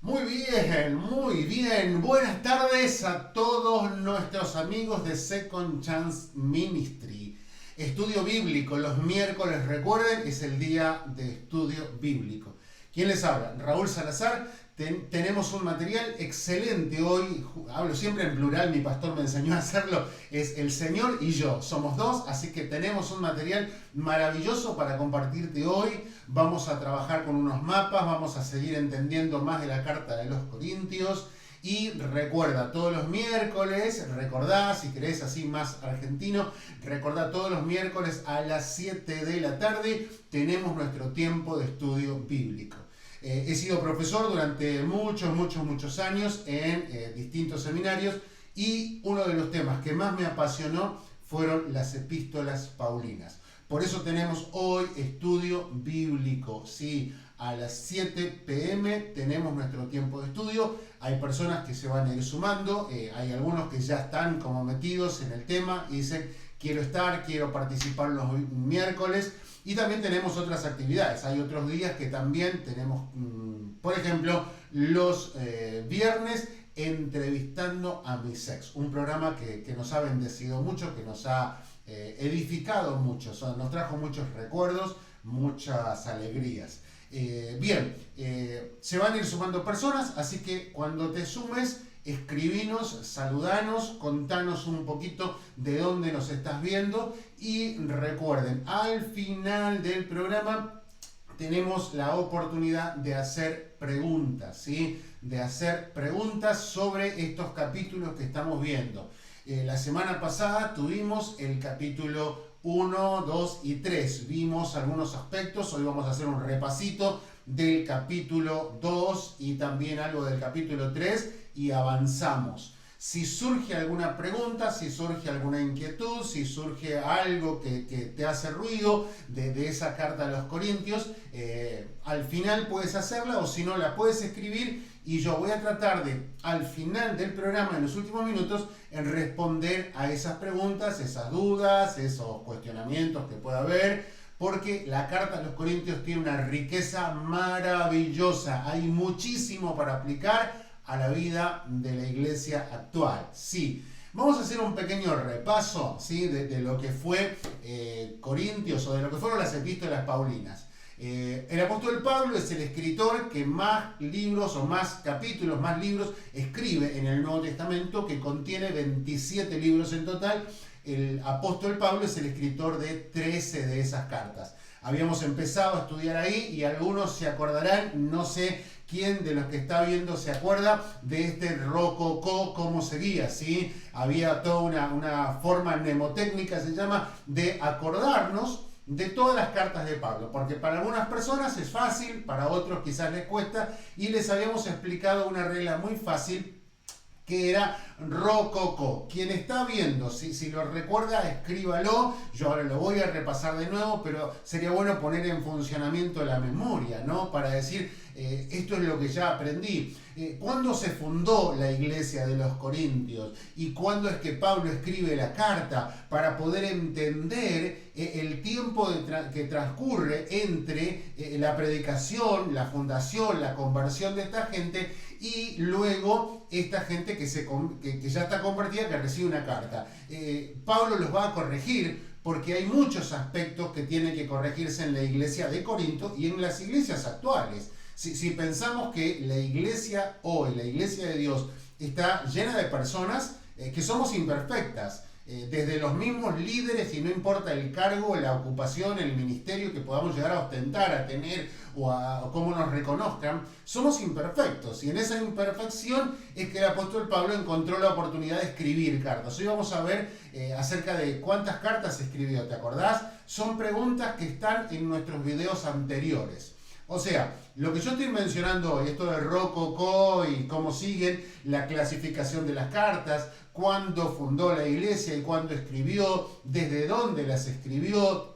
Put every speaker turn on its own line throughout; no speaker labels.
Muy bien. Buenas tardes a todos nuestros amigos de Second Chance Ministry. Estudio bíblico, los miércoles, recuerden, es el día de estudio bíblico. ¿Quién les habla? Raúl Salazar. Tenemos un material excelente hoy, hablo siempre en plural, mi pastor me enseñó a hacerlo, es el Señor y yo, somos dos, así que tenemos un material maravilloso para compartirte hoy. Vamos a trabajar con unos mapas, vamos a seguir entendiendo más de la carta de los Corintios. Y recuerda, todos los miércoles, recordá, si querés así más argentino, recordá todos los miércoles a las 7 de la tarde tenemos nuestro tiempo de estudio bíblico. He sido profesor durante muchos años en distintos seminarios y uno de los temas que más me apasionó fueron las epístolas paulinas. Por eso tenemos hoy estudio bíblico, ¿sí? A las 7 p.m. tenemos nuestro tiempo de estudio. Hay personas que se van a ir sumando, hay algunos que ya están como metidos en el tema y dicen quiero participar los miércoles. Y también tenemos otras actividades. Hay otros días que también tenemos, por ejemplo, los viernes entrevistando a mis ex. Un programa que nos ha bendecido mucho, que nos ha edificado mucho, nos trajo muchos recuerdos, muchas alegrías. Se van a ir sumando personas, así que cuando te sumes, escribinos, saludanos, contanos un poquito de dónde nos estás viendo y recuerden, al final del programa tenemos la oportunidad de hacer preguntas, ¿sí? De hacer preguntas sobre estos capítulos que estamos viendo. La semana pasada tuvimos el capítulo 1, 2 y 3. Vimos algunos aspectos, hoy vamos a hacer un repasito del capítulo 2 y también algo del capítulo 3 y avanzamos. Si surge alguna pregunta, si surge alguna inquietud, si surge algo que te hace ruido de esa carta a los Corintios, al final puedes hacerla o si no la puedes escribir y yo voy a tratar de, al final del programa, en los últimos minutos, en responder a esas preguntas, esas dudas, esos cuestionamientos que pueda haber, porque la carta a los Corintios tiene una riqueza maravillosa. Hay muchísimo para aplicar a la vida de la iglesia actual. Sí, vamos a hacer un pequeño repaso, ¿sí? de lo que fue Corintios o de lo que fueron las epístolas paulinas. El apóstol Pablo es el escritor que más libros o más capítulos, más libros escribe en el Nuevo Testamento, que contiene 27 libros en total. El apóstol Pablo es el escritor de 13 de esas cartas. Habíamos empezado a estudiar ahí y algunos se acordarán, no sé quién de los que está viendo se acuerda de este rococó, cómo seguía, ¿sí? Había toda una forma mnemotécnica, se llama, de acordarnos de todas las cartas de Pablo, porque para algunas personas es fácil, para otros quizás les cuesta, y les habíamos explicado una regla muy fácil que era rococó. Quien está viendo, si lo recuerda, escríbalo. Yo ahora lo voy a repasar de nuevo, pero sería bueno poner en funcionamiento la memoria, ¿no? Para decir, esto es lo que ya aprendí. ¿Cuándo se fundó la iglesia de los Corintios? ¿Y cuándo es que Pablo escribe la carta? Para poder entender el tiempo que transcurre entre la predicación, la fundación, la conversión de esta gente y luego esta gente que ya está convertida, que recibe una carta. Pablo los va a corregir porque hay muchos aspectos que tienen que corregirse en la iglesia de Corinto y en las iglesias actuales. Si pensamos que la iglesia hoy, la iglesia de Dios, está llena de personas que somos imperfectas, desde los mismos líderes, y no importa el cargo, la ocupación, el ministerio que podamos llegar a ostentar, a tener o cómo nos reconozcan, somos imperfectos y en esa imperfección es que el apóstol Pablo encontró la oportunidad de escribir cartas. Hoy vamos a ver acerca de cuántas cartas escribió, ¿te acordás? Son preguntas que están en nuestros videos anteriores. O sea, lo que yo estoy mencionando hoy, esto de rococó y cómo siguen la clasificación de las cartas, cuándo fundó la iglesia y cuándo escribió, desde dónde las escribió,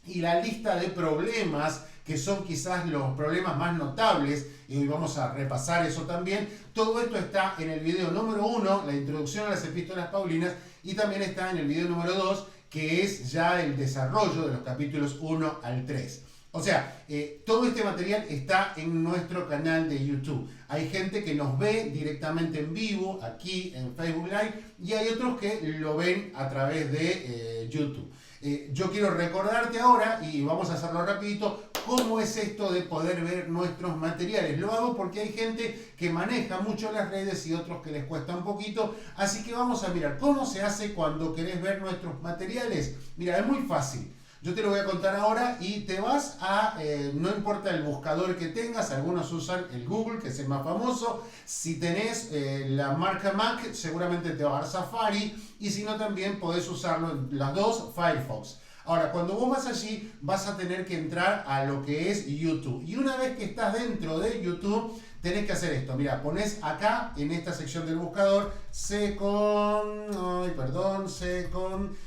y la lista de problemas que son quizás los problemas más notables, y hoy vamos a repasar eso también. Todo esto está en el video número 1, la introducción a las epístolas paulinas, y también está en el video número 2, que es ya el desarrollo de los capítulos 1 al 3. O sea, todo este material está en nuestro canal de YouTube. Hay gente que nos ve directamente en vivo, aquí en Facebook Live, y hay otros que lo ven a través de YouTube. Yo quiero recordarte ahora, y vamos a hacerlo rapidito, cómo es esto de poder ver nuestros materiales. Lo hago porque hay gente que maneja mucho las redes y otros que les cuesta un poquito. Así que vamos a mirar cómo se hace cuando querés ver nuestros materiales. Mira, es muy fácil. Yo te lo voy a contar ahora y te vas a, no importa el buscador que tengas, algunos usan el Google, que es el más famoso. Si tenés la marca Mac, seguramente te va a dar Safari, y si no, también podés usarlo en las dos, Firefox. Ahora, cuando vos vas allí, vas a tener que entrar a lo que es YouTube. Y una vez que estás dentro de YouTube, tenés que hacer esto. Mira, pones acá, en esta sección del buscador, Second,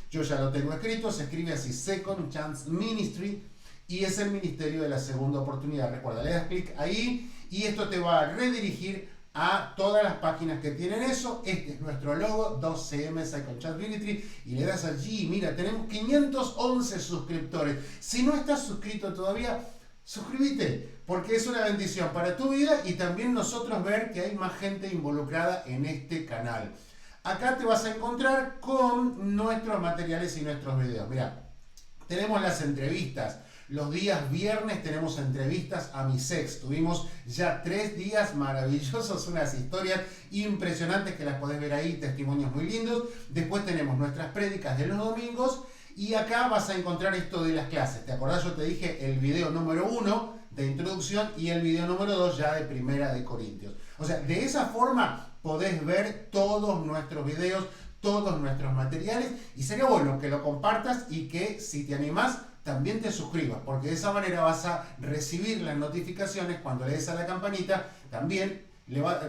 yo ya lo tengo escrito, se escribe así, Second Chance Ministry, y es el ministerio de la segunda oportunidad. Recuerda, le das clic ahí, y esto te va a redirigir a todas las páginas que tienen eso. Este es nuestro logo, 2CM Second Chance Ministry, y le das allí, mira, tenemos 511 suscriptores. Si no estás suscrito todavía, suscríbete, porque es una bendición para tu vida y también nosotros ver que hay más gente involucrada en este canal. Acá te vas a encontrar con nuestros materiales y nuestros videos. Mira, tenemos las entrevistas. Los días viernes tenemos entrevistas a mis ex. Tuvimos ya 3 días maravillosos, unas historias impresionantes que las podés ver ahí, testimonios muy lindos. Después tenemos nuestras prédicas de los domingos. Y acá vas a encontrar esto de las clases. ¿Te acordás? Yo te dije el video número 1 de introducción y el video número 2 ya de Primera de Corintios. O sea, de esa forma podés ver todos nuestros videos, todos nuestros materiales, y sería bueno que lo compartas y que, si te animás, también te suscribas, porque de esa manera vas a recibir las notificaciones cuando le des a la campanita. También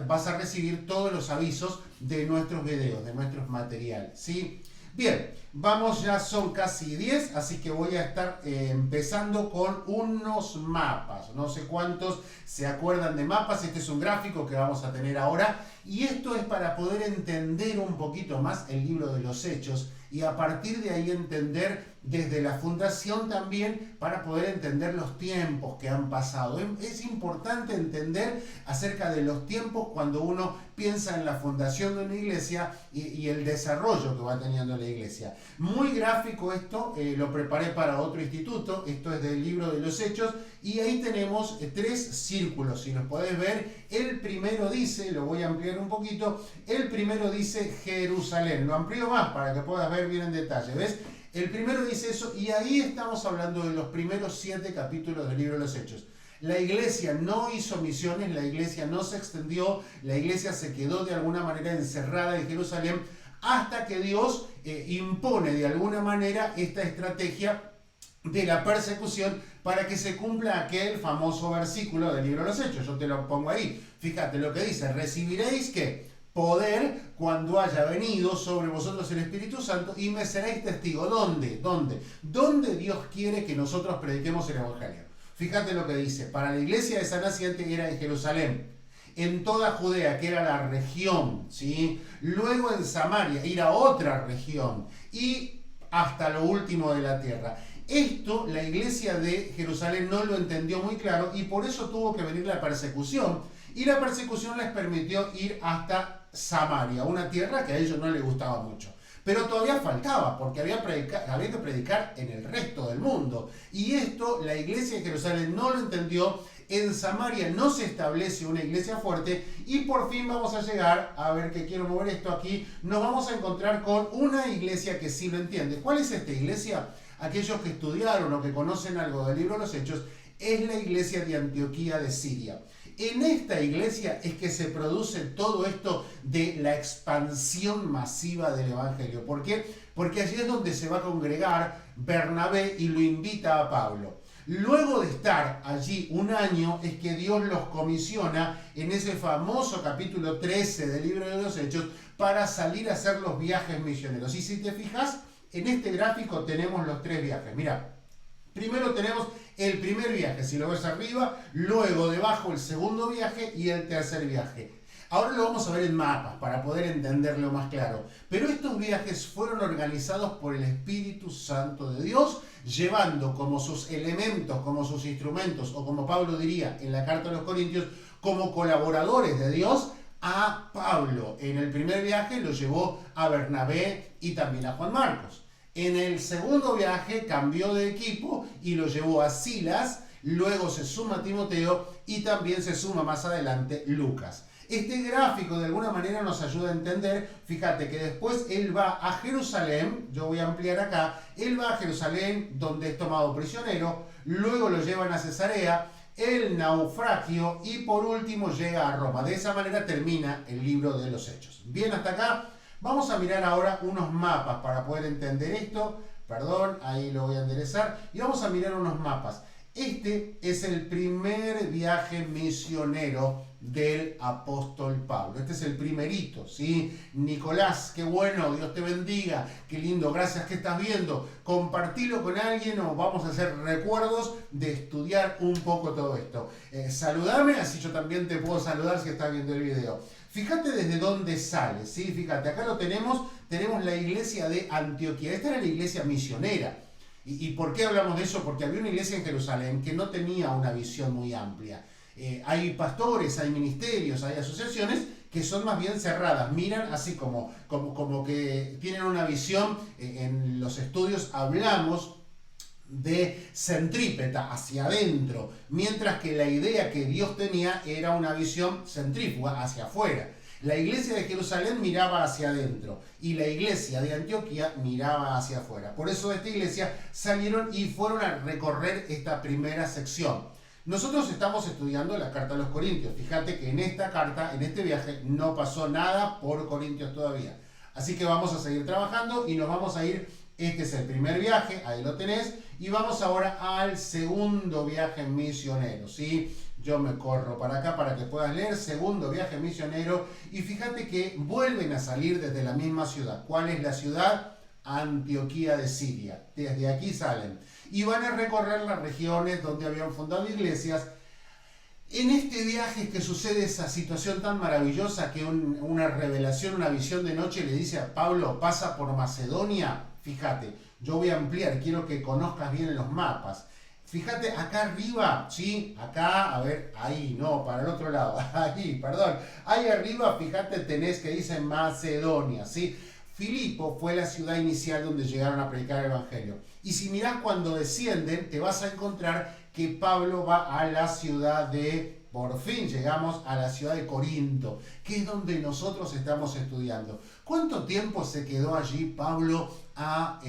vas a recibir todos los avisos de nuestros videos, de nuestros materiales, ¿sí? Bien, vamos, ya son casi 10, así que voy a estar empezando con unos mapas. No sé cuántos se acuerdan de mapas. Este es un gráfico que vamos a tener ahora, y esto es para poder entender un poquito más el libro de los Hechos, y a partir de ahí entender desde la fundación también, para poder entender los tiempos que han pasado. Es importante entender acerca de los tiempos cuando uno piensa en la fundación de una iglesia y el desarrollo que va teniendo la iglesia. Muy gráfico esto, lo preparé para otro instituto. Esto es del libro de los Hechos, y ahí tenemos 3 círculos, si los podés ver. El primero dice, lo voy a ampliar un poquito, el primero dice Jerusalén. Lo amplío más para que puedas ver bien en detalle, ¿ves? El primero dice eso, y ahí estamos hablando de los primeros 7 capítulos del libro de los Hechos. La iglesia no hizo misiones, la iglesia no se extendió, la iglesia se quedó de alguna manera encerrada en Jerusalén, hasta que Dios impone de alguna manera esta estrategia de la persecución para que se cumpla aquel famoso versículo del libro de los Hechos. Yo te lo pongo ahí. Fíjate lo que dice: recibiréis ¿qué? Poder cuando haya venido sobre vosotros el Espíritu Santo, y me seréis testigo. ¿Dónde? ¿Dónde Dios quiere que nosotros prediquemos el Evangelio? Fíjate lo que dice: para la iglesia de San Naciente era en Jerusalén, en toda Judea, que era la región, ¿sí? Luego en Samaria, ir a otra región, y hasta lo último de la tierra. Esto la iglesia de Jerusalén no lo entendió muy claro, y por eso tuvo que venir la persecución. Y la persecución les permitió ir hasta Samaria, una tierra que a ellos no les gustaba mucho. Pero todavía faltaba, porque había que predicar en el resto del mundo. Y esto la iglesia de Jerusalén no lo entendió. En Samaria no se establece una iglesia fuerte, y por fin vamos a llegar, a ver que quiero mover esto aquí, nos vamos a encontrar con una iglesia que sí lo entiende. ¿Cuál es esta iglesia? Aquellos que estudiaron o que conocen algo del libro de los Hechos, es la iglesia de Antioquía de Siria. En esta iglesia es que se produce todo esto de la expansión masiva del Evangelio. ¿Por qué? Porque allí es donde se va a congregar Bernabé y lo invita a Pablo. Luego de estar allí un año es que Dios los comisiona en ese famoso capítulo 13 del libro de los Hechos para salir a hacer los viajes misioneros. Y si te fijas, en este gráfico tenemos los 3 viajes. Mira, primero tenemos el primer viaje, si lo ves arriba, luego debajo el segundo viaje y el tercer viaje. Ahora lo vamos a ver en mapas para poder entenderlo más claro. Pero estos viajes fueron organizados por el Espíritu Santo de Dios llevando como sus elementos, como sus instrumentos, o como Pablo diría en la carta a los Corintios, como colaboradores de Dios a Pablo. En el primer viaje lo llevó a Bernabé y también a Juan Marcos. En el segundo viaje cambió de equipo y lo llevó a Silas, luego se suma Timoteo y también se suma más adelante Lucas. Este gráfico de alguna manera nos ayuda a entender, fíjate que después él va a Jerusalén, yo voy a ampliar acá, él va a Jerusalén donde es tomado prisionero, luego lo llevan a Cesarea, el naufragio y por último llega a Roma. De esa manera termina el libro de los Hechos. Bien, hasta acá. Vamos a mirar ahora unos mapas para poder entender esto. Perdón, ahí lo voy a enderezar. Y vamos a mirar unos mapas. Este es el primer viaje misionero del apóstol Pablo. Este es el primerito, ¿sí? Nicolás, qué bueno, Dios te bendiga, qué lindo, gracias que estás viendo. Compartilo con alguien o vamos a hacer recuerdos de estudiar un poco todo esto. Saludame, así yo también te puedo saludar si estás viendo el video. Fíjate desde dónde sale, ¿sí? Fíjate, acá lo tenemos la iglesia de Antioquía. Esta era la iglesia misionera. ¿Y por qué hablamos de eso? Porque había una iglesia en Jerusalén que no tenía una visión muy amplia. Hay pastores, hay ministerios, hay asociaciones que son más bien cerradas, miran así como que tienen una visión. En los estudios hablamos de centrípeta, hacia adentro, mientras que la idea que Dios tenía era una visión centrífuga, hacia afuera. La iglesia de Jerusalén miraba hacia adentro y la iglesia de Antioquía miraba hacia afuera. Por eso de esta iglesia salieron y fueron a recorrer esta primera sección. Nosotros estamos estudiando la carta a los Corintios. Fíjate que en esta carta, en este viaje, no pasó nada por Corintios todavía. Así que vamos a seguir trabajando y nos vamos a ir. Este es el primer viaje, ahí lo tenés. Y vamos ahora al segundo viaje misionero, ¿sí? Yo me corro para acá para que puedas leer. Segundo viaje misionero. Y fíjate que vuelven a salir desde la misma ciudad. ¿Cuál es la ciudad? Antioquía de Siria. Desde aquí salen. Y van a recorrer las regiones donde habían fundado iglesias. En este viaje es que sucede esa situación tan maravillosa que una revelación, una visión de noche le dice a Pablo, pasa por Macedonia. Fíjate, yo voy a ampliar, quiero que conozcas bien los mapas. Fíjate acá arriba, ¿sí? Acá, a ver, ahí, no, para el otro lado, ahí, perdón. Ahí arriba, fíjate, tenés que dice Macedonia, ¿sí? Filipo fue la ciudad inicial donde llegaron a predicar el evangelio. Y si mirás cuando descienden, te vas a encontrar que Pablo va a la ciudad de, por fin llegamos a la ciudad de Corinto, que es donde nosotros estamos estudiando. ¿Cuánto tiempo se quedó allí Pablo a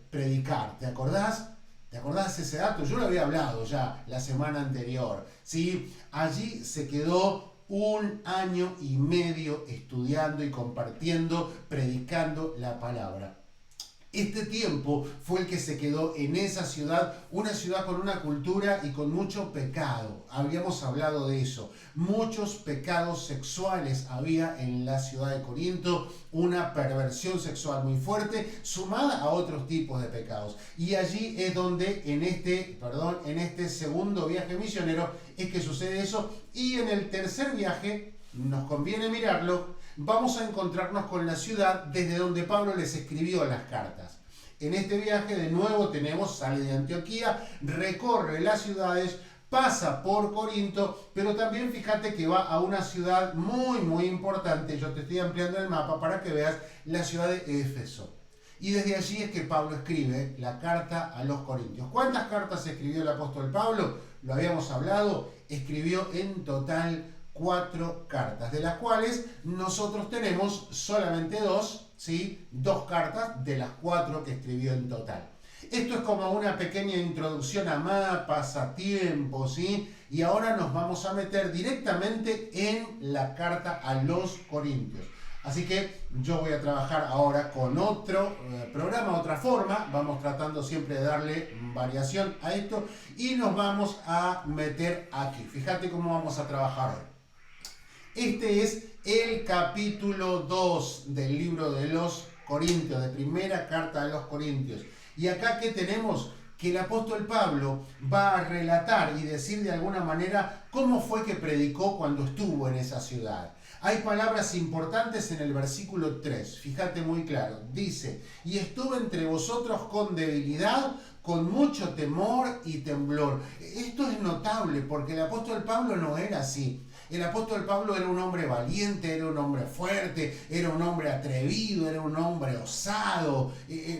predicar? ¿Te acordás? ¿Te acordás de ese dato? Yo lo había hablado ya la semana anterior, ¿sí? Allí se quedó 1 año y medio estudiando y compartiendo, predicando la palabra. Este tiempo fue el que se quedó en esa ciudad, una ciudad con una cultura y con mucho pecado. Habíamos hablado de eso. Muchos pecados sexuales había en la ciudad de Corinto, una perversión sexual muy fuerte, sumada a otros tipos de pecados. Y allí es donde en este segundo viaje misionero es que sucede eso. Y en el tercer viaje, nos conviene mirarlo, vamos a encontrarnos con la ciudad desde donde Pablo les escribió las cartas. En este viaje de nuevo sale de Antioquía, recorre las ciudades, pasa por Corinto, pero también fíjate que va a una ciudad muy muy importante. Yo te estoy ampliando el mapa para que veas la ciudad de Éfeso. Y desde allí es que Pablo escribe la carta a los Corintios. ¿Cuántas cartas escribió el apóstol Pablo? Lo habíamos hablado, escribió en total 4 cartas, de las cuales nosotros tenemos solamente 2, ¿sí? 2 cartas de las 4 que escribió en total. Esto es como una pequeña introducción a mapas, a tiempos, ¿sí? Y ahora nos vamos a meter directamente en la carta a los Corintios. Así que yo voy a trabajar ahora con otro programa, otra forma. Vamos tratando siempre de darle variación a esto y nos vamos a meter aquí. Fíjate cómo vamos a trabajar hoy. Este es el capítulo 2 del libro de los Corintios, de primera carta a los Corintios. Y acá, ¿qué tenemos? que el apóstol Pablo va a relatar y decir de alguna manera cómo fue que predicó cuando estuvo en esa ciudad. Hay palabras importantes en el versículo 3, fíjate muy claro, dice, y estuve entre vosotros con debilidad, con mucho temor y temblor. Esto es notable porque el apóstol Pablo no era así. El apóstol Pablo era un hombre valiente, era un hombre fuerte, era un hombre atrevido, era un hombre osado.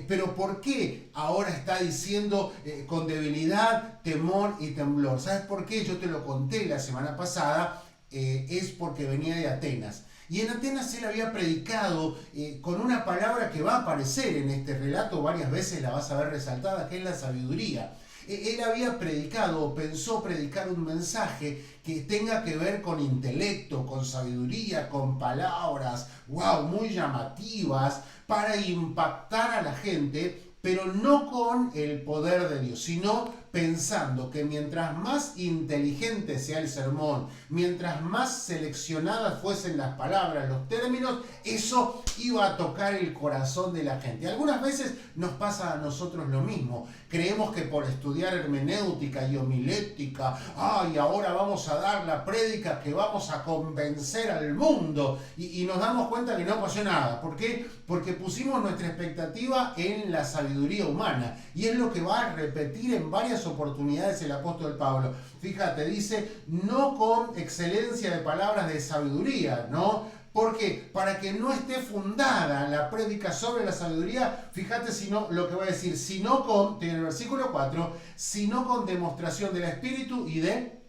Pero ¿por qué ahora está diciendo con debilidad, temor y temblor? ¿Sabes por qué? Yo te lo conté la semana pasada. Es porque venía de Atenas. Y en Atenas él había predicado con una palabra que va a aparecer en este relato varias veces, la vas a ver resaltada, que es la sabiduría. Él había predicado o pensó predicar un mensaje que tenga que ver con intelecto, con sabiduría, con palabras, wow, muy llamativas, para impactar a la gente, pero no con el poder de Dios, sino pensando que mientras más inteligente sea el sermón, mientras más seleccionadas fuesen las palabras, los términos, eso iba a tocar el corazón de la gente. Algunas veces nos pasa a nosotros lo mismo. Creemos que por estudiar hermenéutica y homilética, ahora vamos a dar la prédica que vamos a convencer al mundo. Y nos damos cuenta que no pasó nada. ¿Por qué? Porque pusimos nuestra expectativa en la sabiduría humana. Y es lo que va a repetir en varias oportunidades el apóstol Pablo. Fíjate, dice, no con excelencia de palabras de sabiduría, ¿no? Porque para que no esté fundada la prédica sobre la sabiduría, fíjate sino lo que va a decir, sino con, en el versículo 4, sino con demostración del Espíritu y de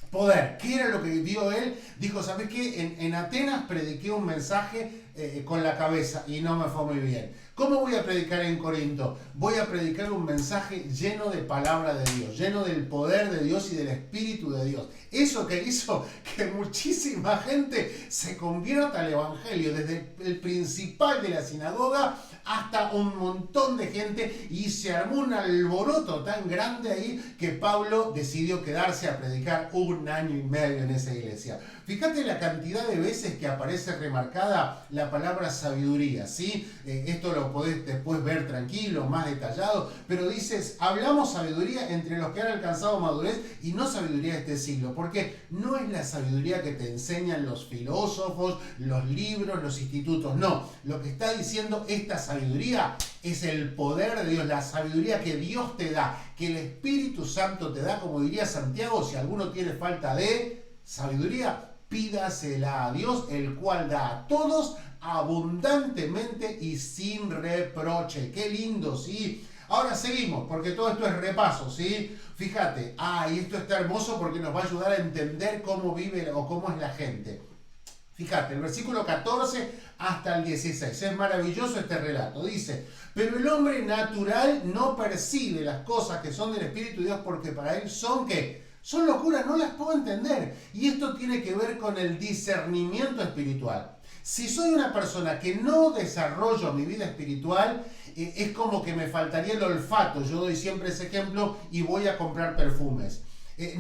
poder. ¿Qué era lo que vio él? Dijo, ¿sabes qué? En Atenas prediqué un mensaje con la cabeza y no me fue muy bien. ¿Cómo voy a predicar en Corinto? Voy a predicar un mensaje lleno de palabra de Dios, lleno del poder de Dios y del Espíritu de Dios. Eso que hizo que muchísima gente se convierta al Evangelio, desde el principal de la sinagoga hasta un montón de gente, y se armó un alboroto tan grande ahí que Pablo decidió quedarse a predicar 1 año y medio en esa iglesia. Fíjate la cantidad de veces que aparece remarcada la palabra sabiduría, ¿sí? Esto lo podés después ver tranquilo, más detallado, pero dices, hablamos sabiduría entre los que han alcanzado madurez y no sabiduría de este siglo, porque no es la sabiduría que te enseñan los filósofos, los libros, los institutos, no. Lo que está diciendo esta sabiduría es el poder de Dios, la sabiduría que Dios te da, que el Espíritu Santo te da, como diría Santiago, si alguno tiene falta de sabiduría, pídasela a Dios, el cual da a todos abundantemente y sin reproche. Qué lindo, ¿sí? Ahora seguimos, porque todo esto es repaso, ¿sí? Fíjate, y esto está hermoso porque nos va a ayudar a entender cómo vive o cómo es la gente. Fíjate, el versículo 14 hasta el 16, es maravilloso este relato. Dice, pero el hombre natural no percibe las cosas que son del Espíritu de Dios porque para él son, ¿qué? Son locuras, no las puedo entender. Y esto tiene que ver con el discernimiento espiritual. Si soy una persona que no desarrollo mi vida espiritual, es como que me faltaría el olfato. Yo doy siempre ese ejemplo y voy a comprar perfumes.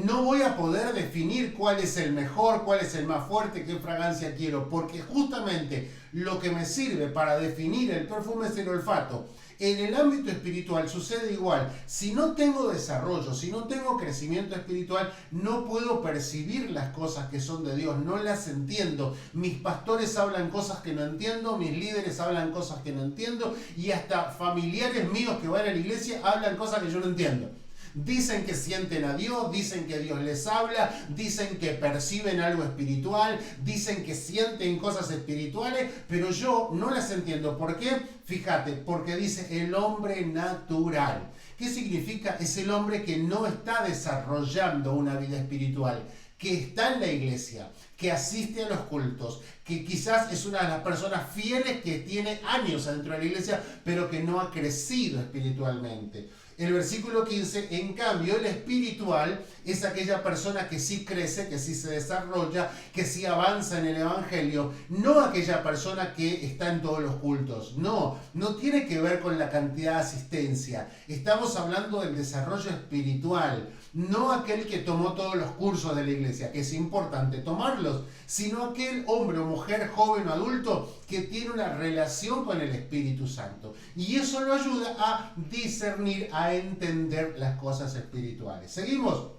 No voy a poder definir cuál es el mejor, cuál es el más fuerte, qué fragancia quiero, porque justamente lo que me sirve para definir el perfume es el olfato. En el ámbito espiritual sucede igual. Si no tengo desarrollo, si no tengo crecimiento espiritual, no puedo percibir las cosas que son de Dios, no las entiendo. Mis pastores hablan cosas que no entiendo, mis líderes hablan cosas que no entiendo, y hasta familiares míos que van a la iglesia hablan cosas que yo no entiendo. Dicen que sienten a Dios, dicen que Dios les habla, dicen que perciben algo espiritual, dicen que sienten cosas espirituales, pero yo no las entiendo. ¿Por qué? Fíjate, porque dice el hombre natural. ¿Qué significa? Es el hombre que no está desarrollando una vida espiritual, que está en la iglesia, que asiste a los cultos, que quizás es una de las personas fieles que tiene años dentro de la iglesia, pero que no ha crecido espiritualmente. El versículo 15, en cambio, el espiritual es aquella persona que sí crece, que sí se desarrolla, que sí avanza en el evangelio, no aquella persona que está en todos los cultos. No tiene que ver con la cantidad de asistencia. Estamos hablando del desarrollo espiritual. no aquel que tomó todos los cursos de la iglesia, que es importante tomarlos, sino aquel hombre o mujer, joven o adulto, que tiene una relación con el Espíritu Santo. Y eso lo ayuda a discernir, a entender las cosas espirituales. ¿Seguimos?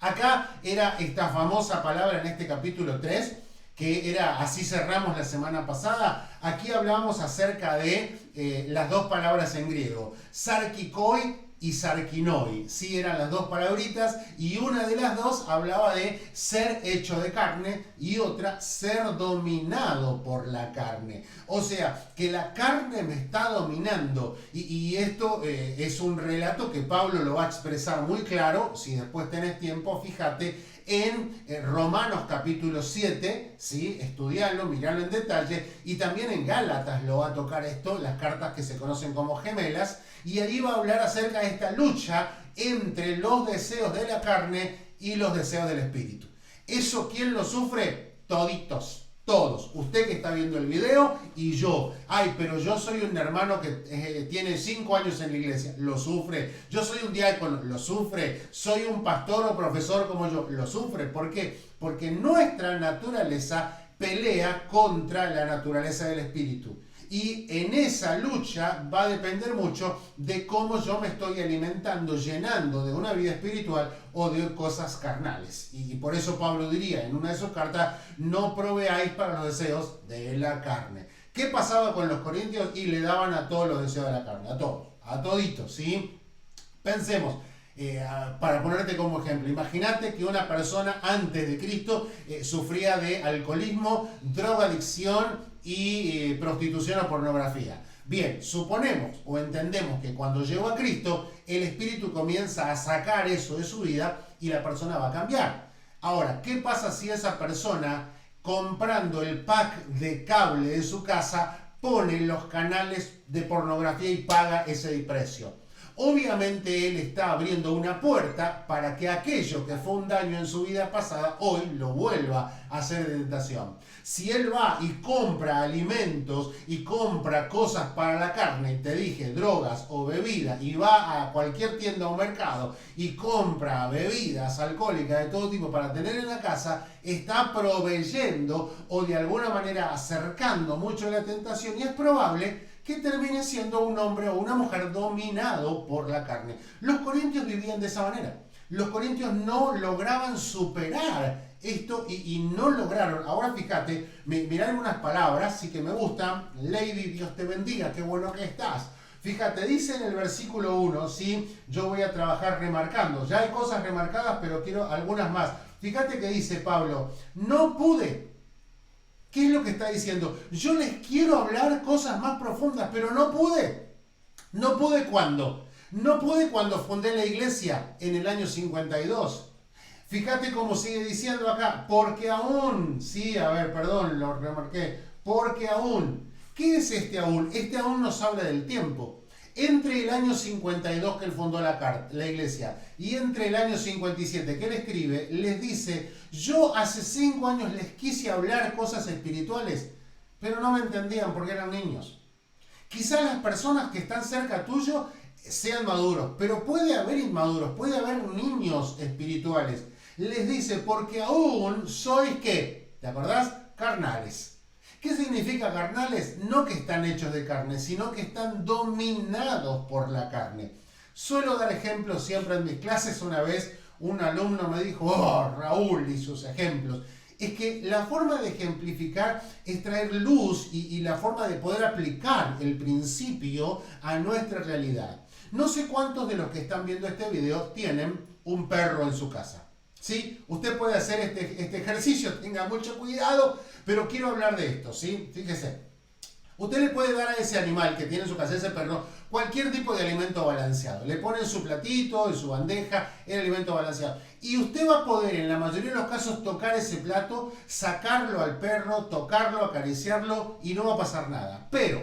Acá era esta famosa palabra en este capítulo 3, que era, así cerramos la semana pasada. Aquí hablábamos acerca de las dos palabras en griego, sarkikoi y sarkinoi. Sí, eran las dos palabritas, y una de las dos hablaba de ser hecho de carne y otra ser dominado por la carne. O sea, que la carne me está dominando, y esto es un relato que Pablo lo va a expresar muy claro. Si después tenés tiempo, fíjate en Romanos capítulo 7, ¿sí? Estudiarlo, mirarlo en detalle, y también en Gálatas lo va a tocar esto, las cartas que se conocen como gemelas, y ahí va a hablar acerca de esta lucha entre los deseos de la carne y los deseos del espíritu. ¿Eso quién lo sufre? Toditos. Todos, usted que está viendo el video y yo. Ay, pero yo soy un hermano que tiene 5 años en la iglesia, lo sufre. Yo soy un diácono, lo sufre. Soy un pastor o profesor como yo, lo sufre. ¿Por qué? Porque nuestra naturaleza pelea contra la naturaleza del espíritu. Y en esa lucha va a depender mucho de cómo yo me estoy alimentando, llenando de una vida espiritual o de cosas carnales. Y por eso Pablo diría en una de sus cartas, no proveáis para los deseos de la carne. ¿Qué pasaba con los corintios? Y le daban a todos los deseos de la carne, a todos, a toditos, ¿sí? Pensemos. Para ponerte como ejemplo, imagínate que una persona antes de Cristo sufría de alcoholismo, drogadicción y prostitución o pornografía. Bien, suponemos o entendemos que cuando llegó a Cristo, el Espíritu comienza a sacar eso de su vida y la persona va a cambiar. Ahora, ¿qué pasa si esa persona, comprando el pack de cable de su casa, pone los canales de pornografía y paga ese precio? Obviamente él está abriendo una puerta para que aquello que fue un daño en su vida pasada hoy lo vuelva a hacer de tentación. Si él va y compra alimentos y compra cosas para la carne, te dije, drogas o bebidas, y va a cualquier tienda o mercado y compra bebidas alcohólicas de todo tipo para tener en la casa, está proveyendo o de alguna manera acercando mucho la tentación, y es probable que termine siendo un hombre o una mujer dominado por la carne. Los corintios vivían de esa manera. Los corintios no lograban superar esto y no lograron. Ahora fíjate, mirá algunas palabras, sí que me gustan. Lady, Dios te bendiga, qué bueno que estás. Fíjate, dice en el versículo 1, ¿sí? Yo voy a trabajar remarcando. Ya hay cosas remarcadas, pero quiero algunas más. Fíjate que dice Pablo, no pude. ¿Qué es lo que está diciendo? Yo les quiero hablar cosas más profundas, pero no pude. ¿No pude cuándo? No pude cuando fundé la iglesia en el año 52. Fíjate cómo sigue diciendo acá, porque aún, sí, a ver, perdón, lo remarqué, porque aún. ¿Qué es este aún? Este aún nos habla del tiempo. Entre el año 52 que él fundó la iglesia y entre el año 57 que él escribe, les dice, yo hace 5 años les quise hablar cosas espirituales, pero no me entendían porque eran niños. Quizás las personas que están cerca tuyo sean maduros, pero puede haber inmaduros, puede haber niños espirituales. Les dice, porque aún sois, ¿qué? ¿Te acordás? Carnales. ¿Qué significa carnales? No que están hechos de carne, sino que están dominados por la carne. Suelo dar ejemplos siempre en mis clases. Una vez un alumno me dijo, oh, Raúl, y sus ejemplos. Es que la forma de ejemplificar es traer luz y la forma de poder aplicar el principio a nuestra realidad. No sé cuántos de los que están viendo este video tienen un perro en su casa. ¿Sí? Usted puede hacer este ejercicio, tenga mucho cuidado, pero quiero hablar de esto, ¿sí? Fíjese, usted le puede dar a ese animal que tiene en su casa, ese perro, cualquier tipo de alimento balanceado. Le pone en su platito, en su bandeja, el alimento balanceado. Y usted va a poder, en la mayoría de los casos, tocar ese plato, sacarlo al perro, tocarlo, acariciarlo, y no va a pasar nada. Pero,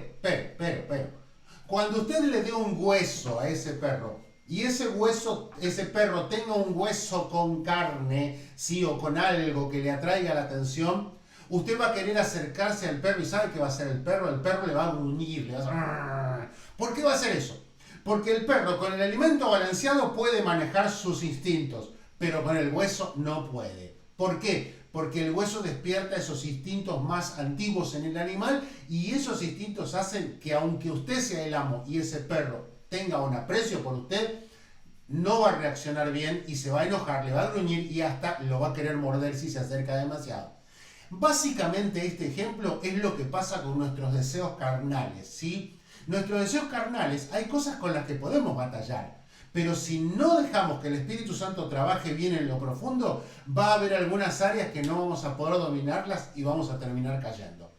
cuando usted le dé un hueso a ese perro, y ese hueso, ese perro tenga un hueso con carne, sí, o con algo que le atraiga la atención, usted va a querer acercarse al perro y ¿sabe qué va a hacer el perro? El perro le va a gruñir, le va a hacer... ¿Por qué va a hacer eso? Porque el perro con el alimento balanceado puede manejar sus instintos, pero con el hueso no puede. ¿Por qué? Porque el hueso despierta esos instintos más antiguos en el animal y esos instintos hacen que aunque usted sea el amo y ese perro tenga un aprecio por usted, no va a reaccionar bien y se va a enojar, le va a gruñir y hasta lo va a querer morder si se acerca demasiado. Básicamente este ejemplo es lo que pasa con nuestros deseos carnales, ¿sí? Nuestros deseos carnales, hay cosas con las que podemos batallar, pero si no dejamos que el Espíritu Santo trabaje bien en lo profundo, va a haber algunas áreas que no vamos a poder dominarlas y vamos a terminar cayendo.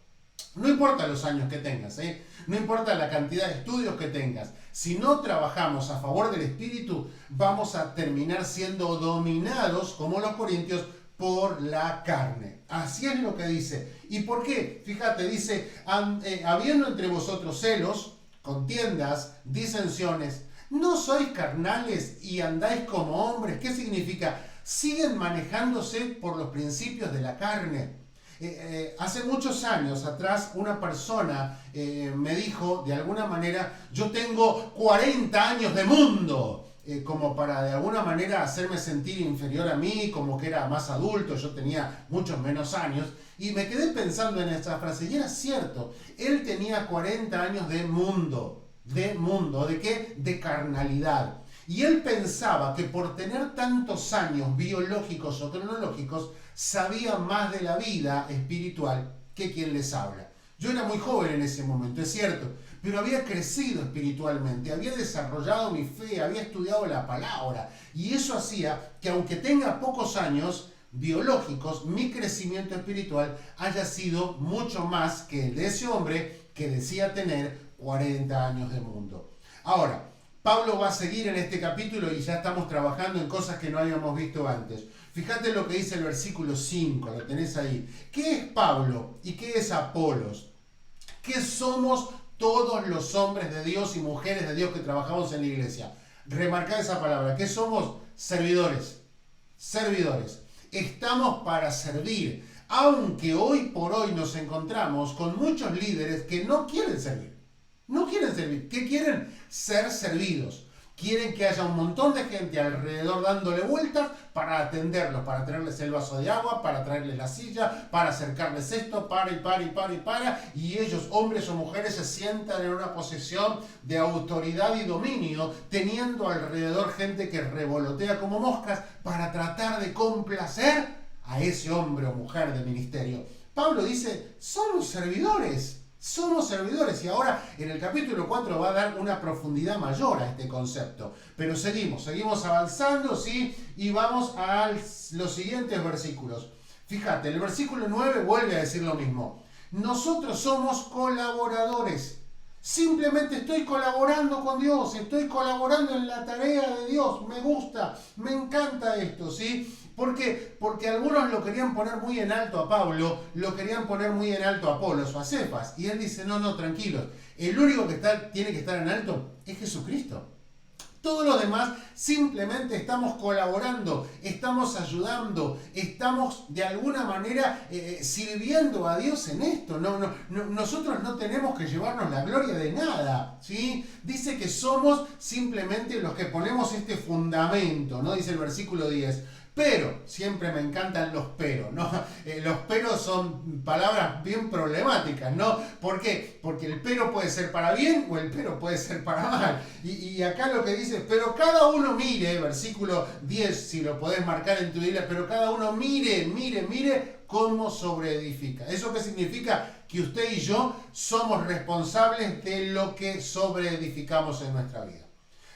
No importa los años que tengas, no importa la cantidad de estudios que tengas, si no trabajamos a favor del Espíritu, vamos a terminar siendo dominados, como los corintios, por la carne. Así es lo que dice. ¿Y por qué? Fíjate, dice, habiendo entre vosotros celos, contiendas, disensiones, ¿no sois carnales y andáis como hombres? ¿Qué significa? Siguen manejándose por los principios de la carne. Hace muchos años atrás una persona me dijo, de alguna manera, yo tengo 40 años de mundo. Como para de alguna manera hacerme sentir inferior a mí, como que era más adulto, yo tenía muchos menos años, y me quedé pensando en esta frase, y era cierto, él tenía 40 años de mundo, ¿de qué? De carnalidad. Y él pensaba que por tener tantos años biológicos o cronológicos, sabía más de la vida espiritual que quien les habla. Yo era muy joven en ese momento, es cierto, pero había crecido espiritualmente, había desarrollado mi fe, había estudiado la palabra, y eso hacía que aunque tenga pocos años biológicos, mi crecimiento espiritual haya sido mucho más que el de ese hombre que decía tener 40 años de mundo. Ahora, Pablo va a seguir en este capítulo y ya estamos trabajando en cosas que no habíamos visto antes. Fíjate lo que dice el versículo 5, lo tenés ahí. ¿Qué es Pablo y qué es Apolos? ¿Qué somos todos los hombres de Dios y mujeres de Dios que trabajamos en la iglesia? Remarcad esa palabra. ¿Qué somos? Servidores. Servidores. Estamos para servir. Aunque hoy por hoy nos encontramos con muchos líderes que no quieren servir. No quieren servir. ¿Qué quieren? Ser servidos. Quieren que haya un montón de gente alrededor dándole vueltas para atenderlos, para traerles el vaso de agua, para traerles la silla, para acercarles esto, y ellos, hombres o mujeres, se sientan en una posición de autoridad y dominio, teniendo alrededor gente que revolotea como moscas para tratar de complacer a ese hombre o mujer de ministerio. Pablo dice, somos servidores. Somos servidores y ahora en el capítulo 4 va a dar una profundidad mayor a este concepto. Pero seguimos avanzando, ¿sí? Y vamos a los siguientes versículos. Fíjate, el versículo 9 vuelve a decir lo mismo. Nosotros somos colaboradores. Simplemente estoy colaborando con Dios, estoy colaborando en la tarea de Dios. Me gusta, me encanta esto, ¿sí? ¿Por qué? Porque algunos lo querían poner muy en alto a Pablo, lo querían poner muy en alto a Apolos o a Cefas. Y él dice, no, tranquilos. El único que tiene que estar en alto es Jesucristo. Todos los demás simplemente estamos colaborando, estamos ayudando, estamos de alguna manera sirviendo a Dios en esto. Nosotros no tenemos que llevarnos la gloria de nada, ¿sí? Dice que somos simplemente los que ponemos este fundamento, ¿no? Dice el versículo 10. Pero, siempre me encantan los pero, ¿no? Los peros son palabras bien problemáticas, ¿no? ¿Por qué? Porque el pero puede ser para bien o el pero puede ser para mal. Y acá lo que dice, pero cada uno mire, versículo 10, si lo podés marcar en tu Biblia, pero cada uno mire cómo sobreedifica. ¿Eso qué significa? Que usted y yo somos responsables de lo que sobreedificamos en nuestra vida.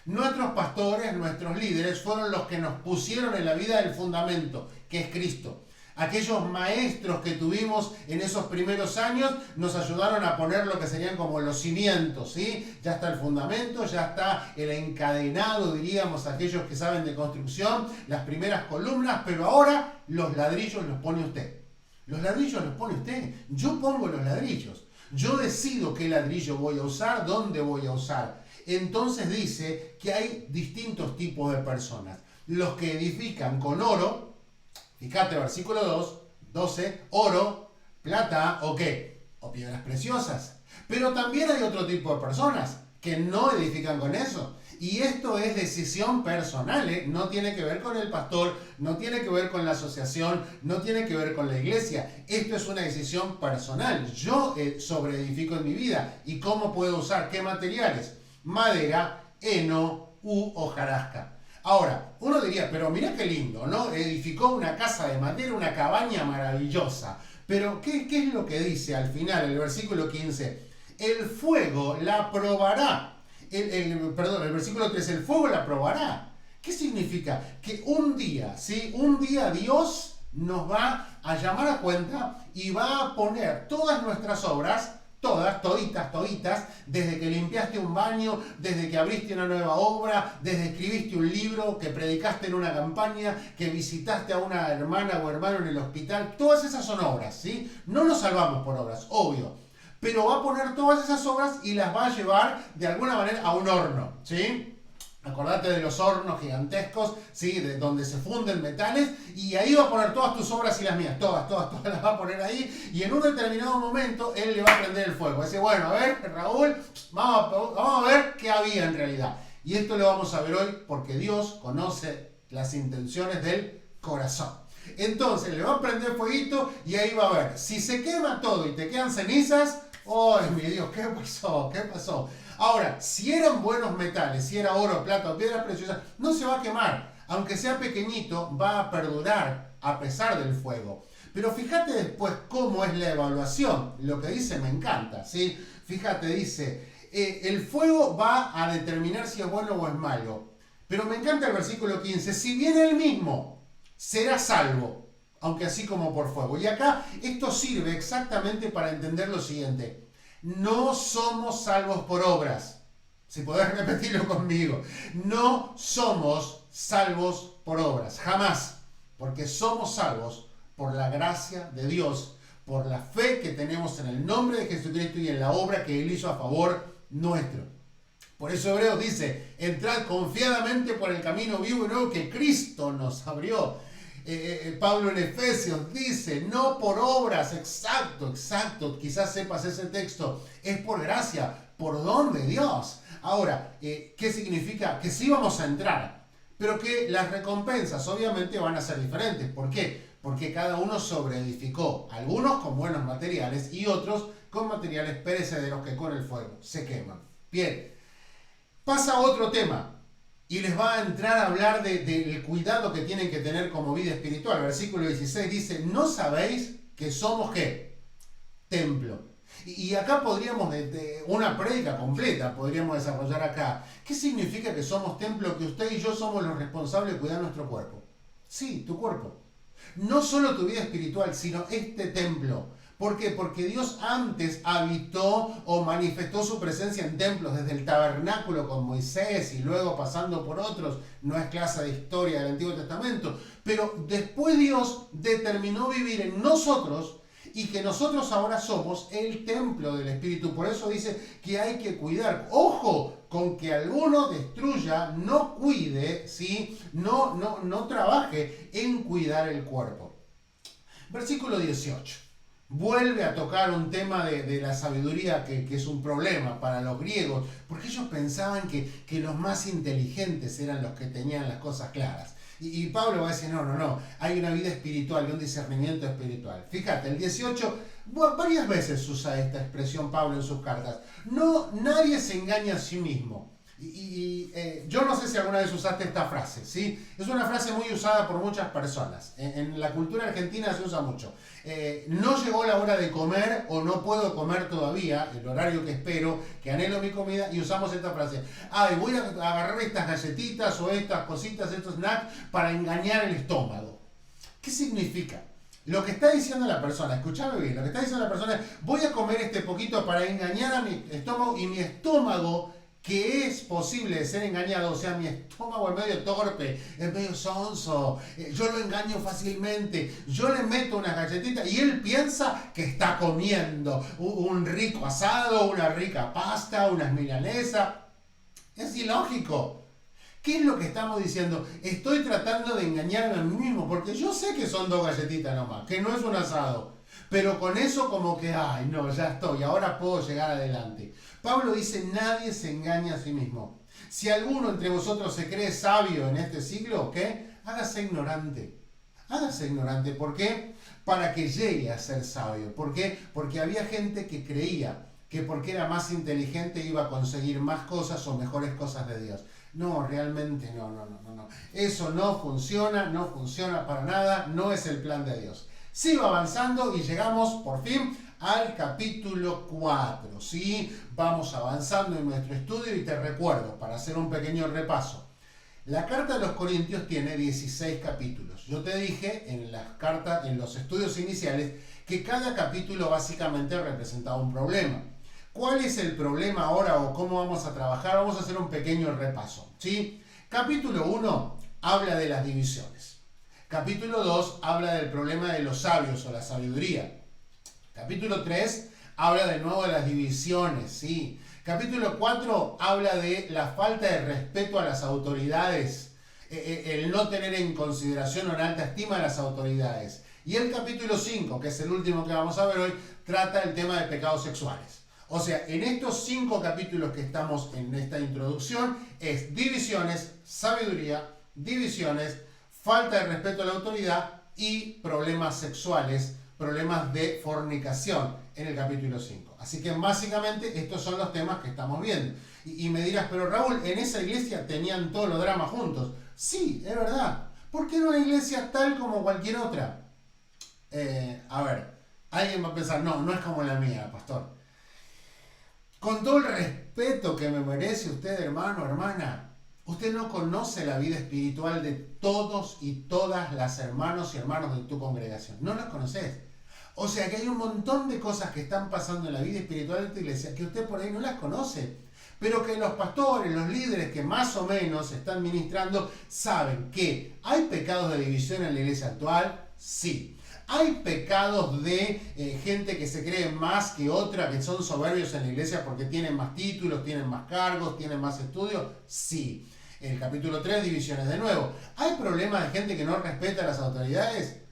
Nuestros pastores, nuestros líderes, fueron los que nos pusieron en la vida el fundamento, que es Cristo. Aquellos maestros que tuvimos en esos primeros años nos ayudaron a poner lo que serían como los cimientos, ¿sí? Ya está el fundamento, ya está el encadenado, diríamos, aquellos que saben de construcción, las primeras columnas, pero ahora los ladrillos los pone usted. Los ladrillos los pone usted. Yo pongo los ladrillos. Yo decido qué ladrillo voy a usar, dónde voy a usar. Entonces dice que hay distintos tipos de personas. Los que edifican con oro, fíjate, versículo 12, oro, plata o qué, o piedras preciosas. Pero también hay otro tipo de personas que no edifican con eso. Y esto es decisión personal, ¿eh? No tiene que ver con el pastor, no tiene que ver con la asociación, no tiene que ver con la iglesia. Esto es una decisión personal. Yo sobreedifico en mi vida. ¿Y cómo puedo usar qué materiales? Madera, heno u hojarasca. Ahora, uno diría, pero mira qué lindo, ¿no? Edificó una casa de madera, una cabaña maravillosa. Pero, ¿qué es lo que dice al final, el versículo 15? El fuego la probará. Perdón, el versículo 3, el fuego la probará. ¿Qué significa? Que un día, ¿sí? Un día Dios nos va a llamar a cuenta y va a poner todas nuestras obras, todas, toditas, desde que limpiaste un baño, desde que abriste una nueva obra, desde que escribiste un libro, que predicaste en una campaña, que visitaste a una hermana o hermano en el hospital, todas esas son obras, ¿sí? No nos salvamos por obras, obvio. Pero va a poner todas esas obras y las va a llevar de alguna manera a un horno, ¿sí? Acordate de los hornos gigantescos, ¿sí? De donde se funden metales, y ahí va a poner todas tus obras y las mías, todas las va a poner ahí, y en un determinado momento él le va a prender el fuego. Dice, bueno, a ver, Raúl, vamos a ver qué había en realidad. Y esto lo vamos a ver hoy porque Dios conoce las intenciones del corazón. Entonces le va a prender fueguito y ahí va a ver. Si se quema todo y te quedan cenizas, ¡ay, mi Dios! ¿Qué pasó? ¿Qué pasó? Ahora, si eran buenos metales, si era oro, plata o piedras preciosas, no se va a quemar. Aunque sea pequeñito, va a perdurar a pesar del fuego. Pero fíjate después cómo es la evaluación. Lo que dice me encanta, ¿sí? Fíjate, dice, el fuego va a determinar si es bueno o es malo. Pero me encanta el versículo 15. Si viene el mismo, será salvo, aunque así como por fuego. Y acá esto sirve exactamente para entender lo siguiente. No somos salvos por obras. Si podés repetirlo conmigo. No somos salvos por obras. Jamás. Porque somos salvos por la gracia de Dios, por la fe que tenemos en el nombre de Jesucristo y en la obra que Él hizo a favor nuestro. Por eso Hebreos dice, entrad confiadamente por el camino vivo y nuevo que Cristo nos abrió. Pablo en Efesios dice, no por obras, exacto, quizás sepas ese texto, es por gracia, por don de Dios. Ahora, ¿qué significa? Que sí vamos a entrar, pero que las recompensas obviamente van a ser diferentes. ¿Por qué? Porque cada uno sobreedificó, algunos con buenos materiales y otros con materiales perecederos que con el fuego se queman. Bien, pasa otro tema. Y les va a entrar a hablar del cuidado que tienen que tener como vida espiritual. Versículo 16 dice, ¿no sabéis que somos qué? Templo. Y acá podríamos, una prédica completa, podríamos desarrollar acá. ¿Qué significa que somos templo? Que usted y yo somos los responsables de cuidar nuestro cuerpo. Sí, tu cuerpo. No solo tu vida espiritual, sino este templo. ¿Por qué? Porque Dios antes habitó o manifestó su presencia en templos, desde el tabernáculo con Moisés y luego pasando por otros. No es clase de historia del Antiguo Testamento. Pero después Dios determinó vivir en nosotros y que nosotros ahora somos el templo del Espíritu. Por eso dice que hay que cuidar. ¡Ojo! Con que alguno destruya, no cuide, ¿sí? No trabaje en cuidar el cuerpo. Versículo 18. Vuelve a tocar un tema de la sabiduría que es un problema para los griegos, porque ellos pensaban que los más inteligentes eran los que tenían las cosas claras. Y Pablo va a decir, no, hay una vida espiritual y un discernimiento espiritual. Fíjate, el 18, varias veces usa esta expresión Pablo en sus cartas. Nadie se engaña a sí mismo. Yo no sé si alguna vez usaste esta frase, ¿sí? Es una frase muy usada por muchas personas. En la cultura argentina se usa mucho. No llegó la hora de comer o no puedo comer todavía, el horario que espero, que anhelo mi comida, y usamos esta frase. Voy a agarrar estas galletitas o estas cositas, estos snacks, para engañar el estómago. ¿Qué significa? Lo que está diciendo la persona, escúchame bien, lo que está diciendo la persona es, voy a comer este poquito para engañar a mi estómago, y mi estómago, que es posible de ser engañado, o sea, mi estómago es medio torpe, es medio sonso, yo lo engaño fácilmente, yo le meto unas galletitas y él piensa que está comiendo un rico asado, una rica pasta, unas milanesas. Es ilógico. ¿Qué es lo que estamos diciendo? Estoy tratando de engañarme a mí mismo, porque yo sé que son 2 galletitas nomás, que no es un asado. Pero con eso como que, ay, no, ya estoy, ahora puedo llegar adelante. Pablo dice, nadie se engaña a sí mismo. Si alguno entre vosotros se cree sabio en este siglo, ¿qué? Hágase ignorante. Hágase ignorante. ¿Por qué? Para que llegue a ser sabio. ¿Por qué? Porque había gente que creía que porque era más inteligente iba a conseguir más cosas o mejores cosas de Dios. No, realmente no. Eso no funciona para nada, no es el plan de Dios. Sigo avanzando y llegamos por fin al capítulo 4. ¿Sí? Vamos avanzando en nuestro estudio y te recuerdo, para hacer un pequeño repaso, la carta de los Corintios tiene 16 capítulos. Yo te dije en las cartas, en los estudios iniciales, que cada capítulo básicamente representaba un problema. ¿Cuál es el problema ahora o cómo vamos a trabajar? Vamos a hacer un pequeño repaso. ¿Sí? Capítulo 1 habla de las divisiones. Capítulo 2 habla del problema de los sabios o la sabiduría. Capítulo 3 habla de nuevo de las divisiones. ¿Sí? Capítulo 4 habla de la falta de respeto a las autoridades, el no tener en consideración o en alta estima a las autoridades. Y el capítulo 5, que es el último que vamos a ver hoy, trata el tema de pecados sexuales. O sea, en estos 5 capítulos que estamos en esta introducción, es divisiones, sabiduría, divisiones, falta de respeto a la autoridad y problemas sexuales, problemas de fornicación en el capítulo 5. Así que básicamente estos son los temas que estamos viendo. Y me dirás, pero Raúl, en esa iglesia tenían todos los dramas juntos. Sí, es verdad. Porque era una iglesia tal como cualquier otra. A ver, alguien va a pensar, no es como la mía, pastor. Con todo el respeto que me merece usted, hermano, hermana, usted no conoce la vida espiritual de todos y todas las hermanos y hermanos de tu congregación. No las conoces. O sea que hay un montón de cosas que están pasando en la vida espiritual de tu iglesia que usted por ahí no las conoce. Pero que los pastores, los líderes que más o menos están ministrando, saben que hay pecados de división en la iglesia actual, sí. Hay pecados de gente que se cree más que otra, que son soberbios en la iglesia porque tienen más títulos, tienen más cargos, tienen más estudios, sí. El capítulo 3, divisiones de nuevo. ¿Hay problemas de gente que no respeta a las autoridades?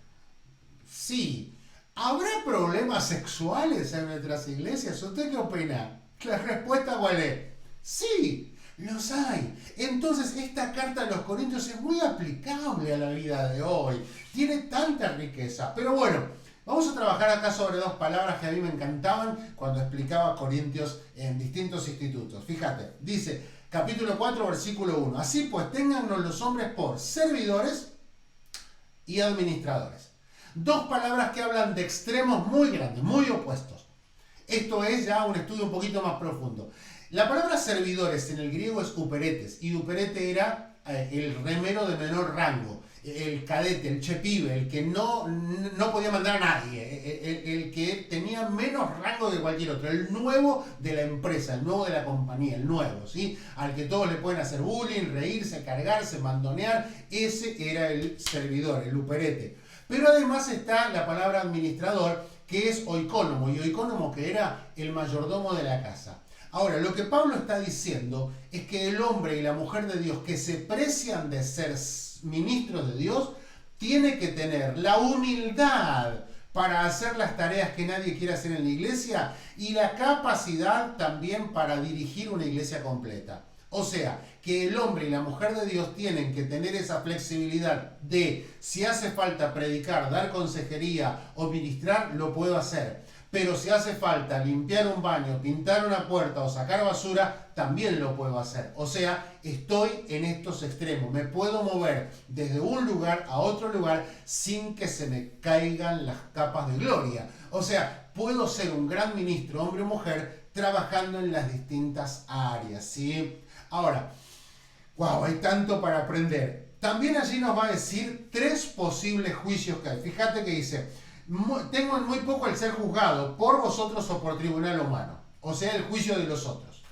Sí. ¿Habrá problemas sexuales en nuestras iglesias? ¿Usted qué opina? La respuesta, ¿cuál es? Sí, los hay. Entonces, esta carta a los Corintios es muy aplicable a la vida de hoy. Tiene tanta riqueza. Pero bueno, vamos a trabajar acá sobre 2 palabras que a mí me encantaban cuando explicaba Corintios en distintos institutos. Fíjate, dice, capítulo 4, versículo 1. Así pues, téngannos los hombres por servidores y administradores. 2 palabras que hablan de extremos muy grandes, muy opuestos. Esto es ya un estudio un poquito más profundo. La palabra servidores en el griego es uperetes, y uperete era el remero de menor rango, el cadete, el chepibe, el que no podía mandar a nadie, el que tenía menos rango que cualquier otro, el nuevo de la empresa, el nuevo de la compañía, el nuevo, ¿sí? Al que todos le pueden hacer bullying, reírse, cargarse, mandonear, ese era el servidor, el uperete. Pero además está la palabra administrador, que es oikónomo, y oikónomo que era el mayordomo de la casa. Ahora, lo que Pablo está diciendo es que el hombre y la mujer de Dios que se precian de ser ministros de Dios, tiene que tener la humildad para hacer las tareas que nadie quiere hacer en la iglesia y la capacidad también para dirigir una iglesia completa. O sea, que el hombre y la mujer de Dios tienen que tener esa flexibilidad de, si hace falta predicar, dar consejería o ministrar, lo puedo hacer. Pero si hace falta limpiar un baño, pintar una puerta o sacar basura, también lo puedo hacer. O sea, estoy en estos extremos. Me puedo mover desde un lugar a otro lugar sin que se me caigan las capas de gloria. O sea, puedo ser un gran ministro, hombre o mujer, trabajando en las distintas áreas, ¿sí? Ahora, wow, hay tanto para aprender. También allí nos va a decir 3 posibles juicios que hay. Fíjate que dice, tengo muy poco el ser juzgado por vosotros o por tribunal humano. O sea, el juicio de los otros.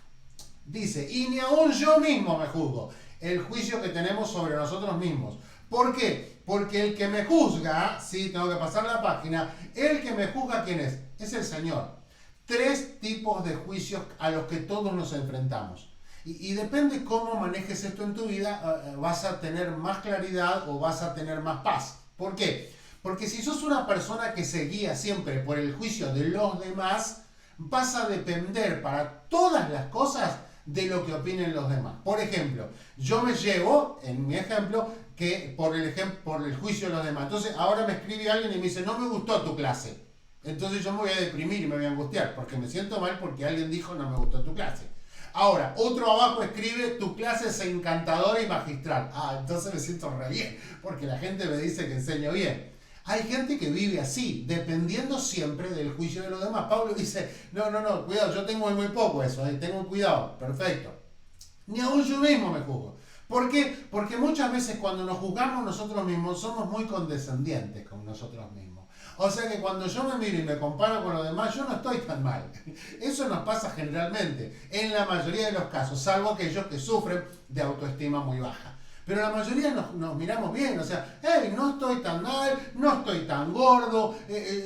Dice, y ni aún yo mismo me juzgo. El juicio que tenemos sobre nosotros mismos. ¿Por qué? Porque el que me juzga, sí, tengo que pasar la página, el que me juzga, ¿quién es? Es el Señor. 3 tipos de juicios a los que todos nos enfrentamos. Y depende cómo manejes esto en tu vida, vas a tener más claridad o vas a tener más paz. ¿Por qué? Porque si sos una persona que se guía siempre por el juicio de los demás, vas a depender para todas las cosas de lo que opinen los demás. Por ejemplo, yo me llevo, en mi ejemplo, que por el juicio de los demás. Entonces, ahora me escribe alguien y me dice, no me gustó tu clase. Entonces yo me voy a deprimir y me voy a angustiar, porque me siento mal porque alguien dijo, no me gustó tu clase. Ahora, otro abajo escribe, tu clase es encantadora y magistral. Entonces me siento re bien, porque la gente me dice que enseño bien. Hay gente que vive así, dependiendo siempre del juicio de los demás. Pablo dice, no, cuidado, yo tengo muy poco eso, tengo cuidado, perfecto. Ni aún yo mismo me juzgo. ¿Por qué? Porque muchas veces cuando nos juzgamos nosotros mismos somos muy condescendientes con nosotros mismos. O sea que cuando yo me miro y me comparo con los demás, yo no estoy tan mal. Eso nos pasa generalmente, en la mayoría de los casos, salvo aquellos que sufren de autoestima muy baja. Pero la mayoría nos miramos bien, o sea, hey, no estoy tan mal, no estoy tan gordo,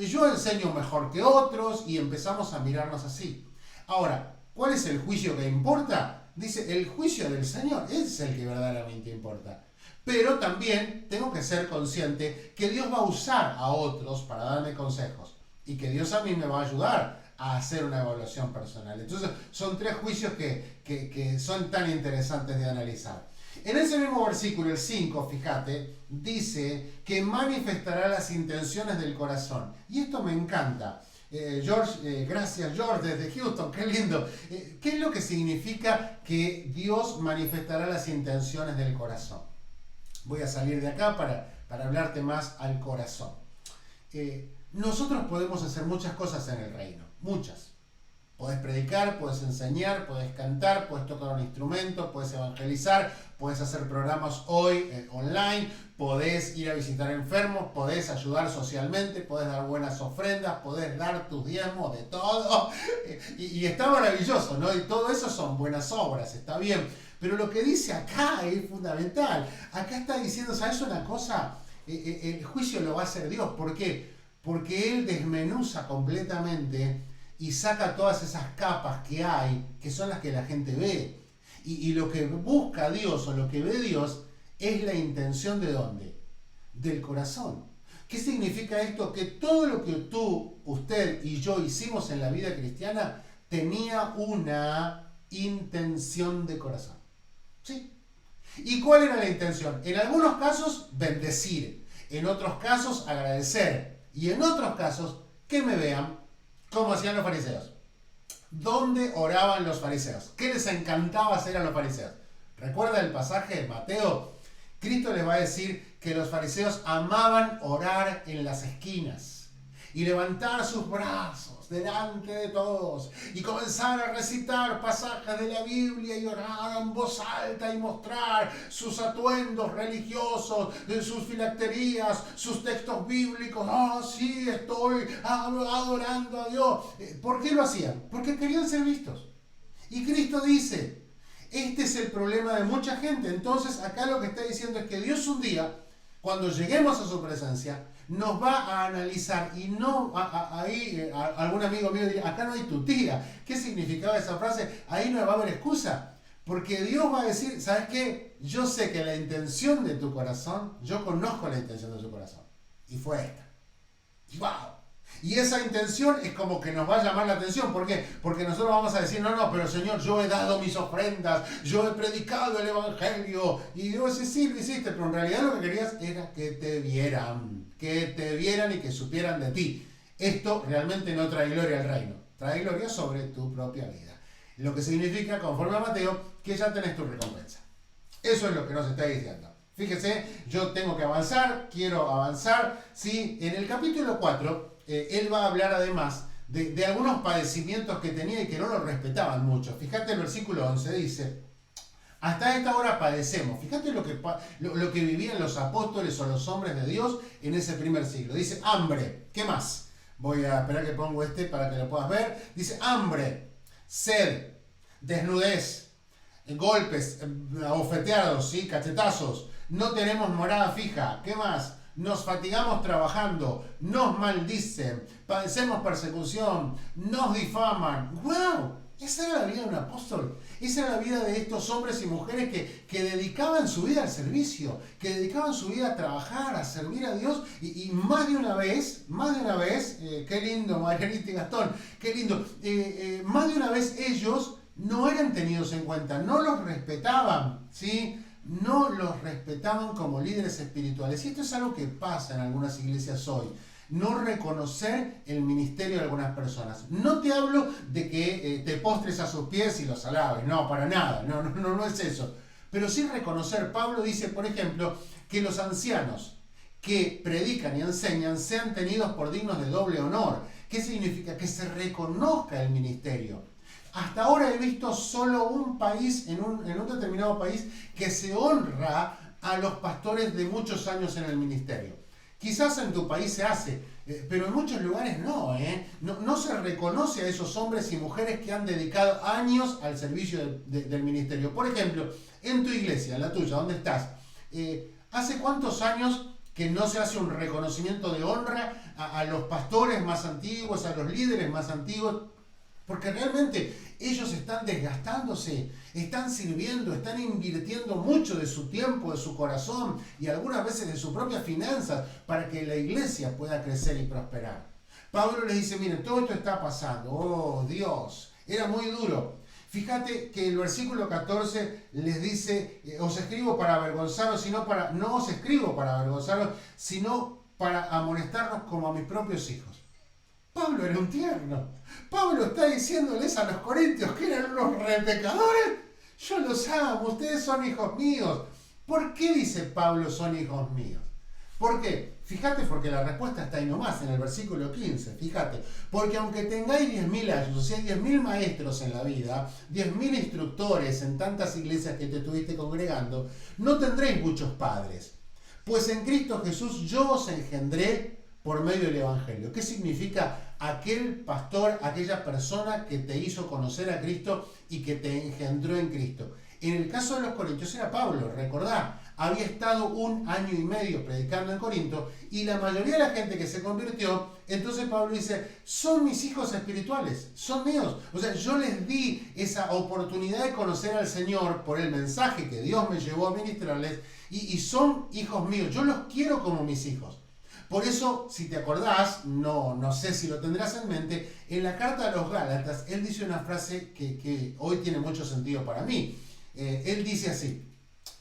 yo enseño mejor que otros y empezamos a mirarnos así. Ahora, ¿cuál es el juicio que importa? Dice, el juicio del Señor, ese es el que verdaderamente importa. Pero también tengo que ser consciente que Dios va a usar a otros para darme consejos y que Dios a mí me va a ayudar a hacer una evaluación personal. Entonces, son tres juicios que son tan interesantes de analizar. En ese mismo versículo, el 5, fíjate, dice que manifestará las intenciones del corazón. Y esto me encanta. George, gracias George desde Houston, qué lindo. ¿Qué es lo que significa que Dios manifestará las intenciones del corazón? Voy a salir de acá para hablarte más al corazón. Nosotros podemos hacer muchas cosas en el reino, muchas. Podés predicar, podés enseñar, podés cantar, podés tocar un instrumento, podés evangelizar, podés hacer programas hoy online, podés ir a visitar enfermos, podés ayudar socialmente, podés dar buenas ofrendas, podés dar tus diezmos, de todo. Y está maravilloso, ¿no? Y todo eso son buenas obras, está bien. Pero lo que dice acá es fundamental. Acá está diciendo, ¿sabes una cosa? El juicio lo va a hacer Dios. ¿Por qué? Porque Él desmenuza completamente y saca todas esas capas que hay, que son las que la gente ve. Y lo que busca Dios o lo que ve Dios es la intención ¿de dónde? Del corazón. ¿Qué significa esto? Que todo lo que tú, usted y yo hicimos en la vida cristiana tenía una intención de corazón. ¿Sí? ¿Y cuál era la intención? En algunos casos, bendecir. En otros casos, agradecer. Y en otros casos, que me vean como hacían los fariseos. ¿Dónde oraban los fariseos? ¿Qué les encantaba hacer a los fariseos? ¿Recuerda el pasaje de Mateo? Cristo les va a decir que los fariseos amaban orar en las esquinas y levantar sus brazos delante de todos y comenzar a recitar pasajes de la Biblia y orar en voz alta y mostrar sus atuendos religiosos, sus filacterías, sus textos bíblicos. Sí, estoy adorando a Dios. ¿Por qué lo hacían? Porque querían ser vistos. Y Cristo dice, este es el problema de mucha gente. Entonces acá lo que está diciendo es que Dios un día, cuando lleguemos a su presencia, nos va a analizar y no ahí algún amigo mío diría, acá no hay tutía. ¿Qué significaba esa frase? Ahí no va a haber excusa. Porque Dios va a decir, ¿sabes qué? Yo sé que la intención de tu corazón, yo conozco la intención de tu corazón. Y fue esta. ¡Wow! Y esa intención es como que nos va a llamar la atención. ¿Por qué? Porque nosotros vamos a decir, no, pero Señor, yo he dado mis ofrendas, yo he predicado el Evangelio. Y Dios dice, sí, lo hiciste, pero en realidad lo que querías era que te vieran y que supieran de ti. Esto realmente no trae gloria al reino, trae gloria sobre tu propia vida. Lo que significa, conforme a Mateo, que ya tenés tu recompensa. Eso es lo que nos está diciendo. Fíjese, yo tengo que avanzar, quiero avanzar. ¿Sí? En el capítulo 4, él va a hablar además de algunos padecimientos que tenía y que no lo respetaban mucho. Fíjate el versículo 11, dice, hasta esta hora padecemos. Fíjate lo que vivían los apóstoles o los hombres de Dios en ese primer siglo. Dice, hambre. ¿Qué más? Voy a esperar que pongo para que lo puedas ver. Dice, hambre, sed, desnudez, golpes, abofeteados, ¿sí? Cachetazos. No tenemos morada fija. ¿Qué más? Nos fatigamos trabajando, nos maldicen, padecemos persecución, nos difaman. ¡Wow! Esa era la vida de un apóstol. Esa era la vida de estos hombres y mujeres que dedicaban su vida al servicio, que dedicaban su vida a trabajar, a servir a Dios. Y más de una vez, qué lindo, Margarita y Gastón, qué lindo, más de una vez ellos no eran tenidos en cuenta, no los respetaban, ¿sí? No los respetaban como líderes espirituales. Y esto es algo que pasa en algunas iglesias hoy. No reconocer el ministerio de algunas personas. No te hablo de que te postres a sus pies y los alabes, no, para nada, no es eso. Pero sí reconocer, Pablo dice, por ejemplo, que los ancianos que predican y enseñan sean tenidos por dignos de doble honor. ¿Qué significa? Que se reconozca el ministerio. Hasta ahora he visto solo un país, en un determinado país, que se honra a los pastores de muchos años en el ministerio. Quizás en tu país se hace, pero en muchos lugares no, no se reconoce a esos hombres y mujeres que han dedicado años al servicio del ministerio. Por ejemplo, en tu iglesia, en la tuya, ¿dónde estás? ¿Hace cuántos años que no se hace un reconocimiento de honra a los pastores más antiguos, a los líderes más antiguos? Porque realmente ellos están desgastándose, están sirviendo, están invirtiendo mucho de su tiempo, de su corazón y algunas veces de sus propias finanzas para que la iglesia pueda crecer y prosperar. Pablo les dice, miren, todo esto está pasando. Oh, Dios, era muy duro. Fíjate que el versículo 14 les dice, os escribo para avergonzaros, no os escribo para avergonzaros, sino para amonestarnos como a mis propios hijos. Pablo era un tierno. Pablo está diciéndoles a los corintios que eran unos repecadores. Yo los amo, ustedes son hijos míos. ¿Por qué dice Pablo son hijos míos? ¿Por qué? Fíjate, porque la respuesta está ahí nomás, en el versículo 15. Fíjate, porque aunque tengáis 10.000 años, o sea, 10.000 maestros en la vida, 10.000 instructores en tantas iglesias que te estuviste congregando, no tendréis muchos padres. Pues en Cristo Jesús yo os engendré por medio del Evangelio. ¿Qué significa? Aquel pastor, aquella persona que te hizo conocer a Cristo y que te engendró en Cristo. En el caso de los corintios era Pablo, recordá, había estado 1 año y medio predicando en Corinto y la mayoría de la gente que se convirtió, entonces Pablo dice, son mis hijos espirituales, son míos. O sea, yo les di esa oportunidad de conocer al Señor por el mensaje que Dios me llevó a ministrarles y son hijos míos, yo los quiero como mis hijos. Por eso, si te acordás, no sé si lo tendrás en mente, en la carta a los Gálatas, él dice una frase que hoy tiene mucho sentido para mí. Él dice así,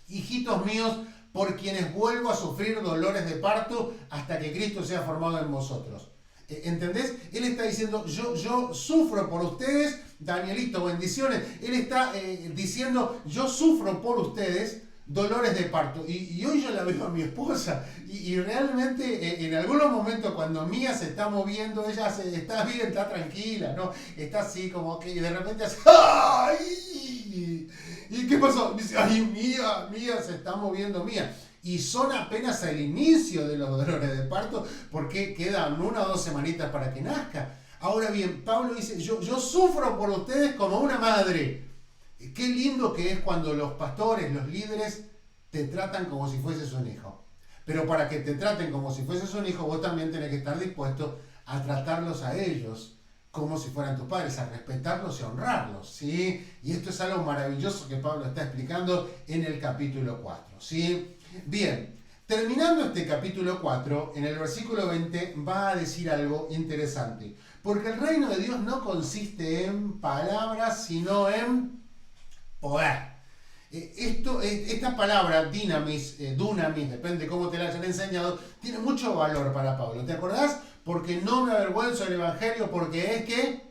hijitos míos, por quienes vuelvo a sufrir dolores de parto hasta que Cristo sea formado en vosotros. ¿Entendés? Él está diciendo, yo sufro por ustedes, Danielito, bendiciones. Él está diciendo, yo sufro por ustedes dolores de parto. Y hoy yo la veo a mi esposa y realmente en algunos momentos cuando Mía se está moviendo, ella está bien, está tranquila, ¿no? Está así como que de repente hace ¡ay! ¿Y qué pasó? Dice, ¡ay, Mía se está moviendo, Mía! Y son apenas el inicio de los dolores de parto porque quedan 1 o 2 semanitas para que nazca. Ahora bien, Pablo dice, yo sufro por ustedes como una madre. Qué lindo que es cuando los pastores, los líderes, te tratan como si fueses un hijo. Pero para que te traten como si fueses un hijo, vos también tenés que estar dispuesto a tratarlos a ellos como si fueran tus padres, a respetarlos y a honrarlos, ¿sí? Y esto es algo maravilloso que Pablo está explicando en el capítulo 4, ¿sí? Bien, terminando este capítulo 4, en el versículo 20 va a decir algo interesante. Porque el reino de Dios no consiste en palabras, sino en poder. Esta palabra, dunamis, depende de cómo te la hayan enseñado, tiene mucho valor para Pablo. ¿Te acordás? Porque no me avergüenzo del Evangelio, porque es que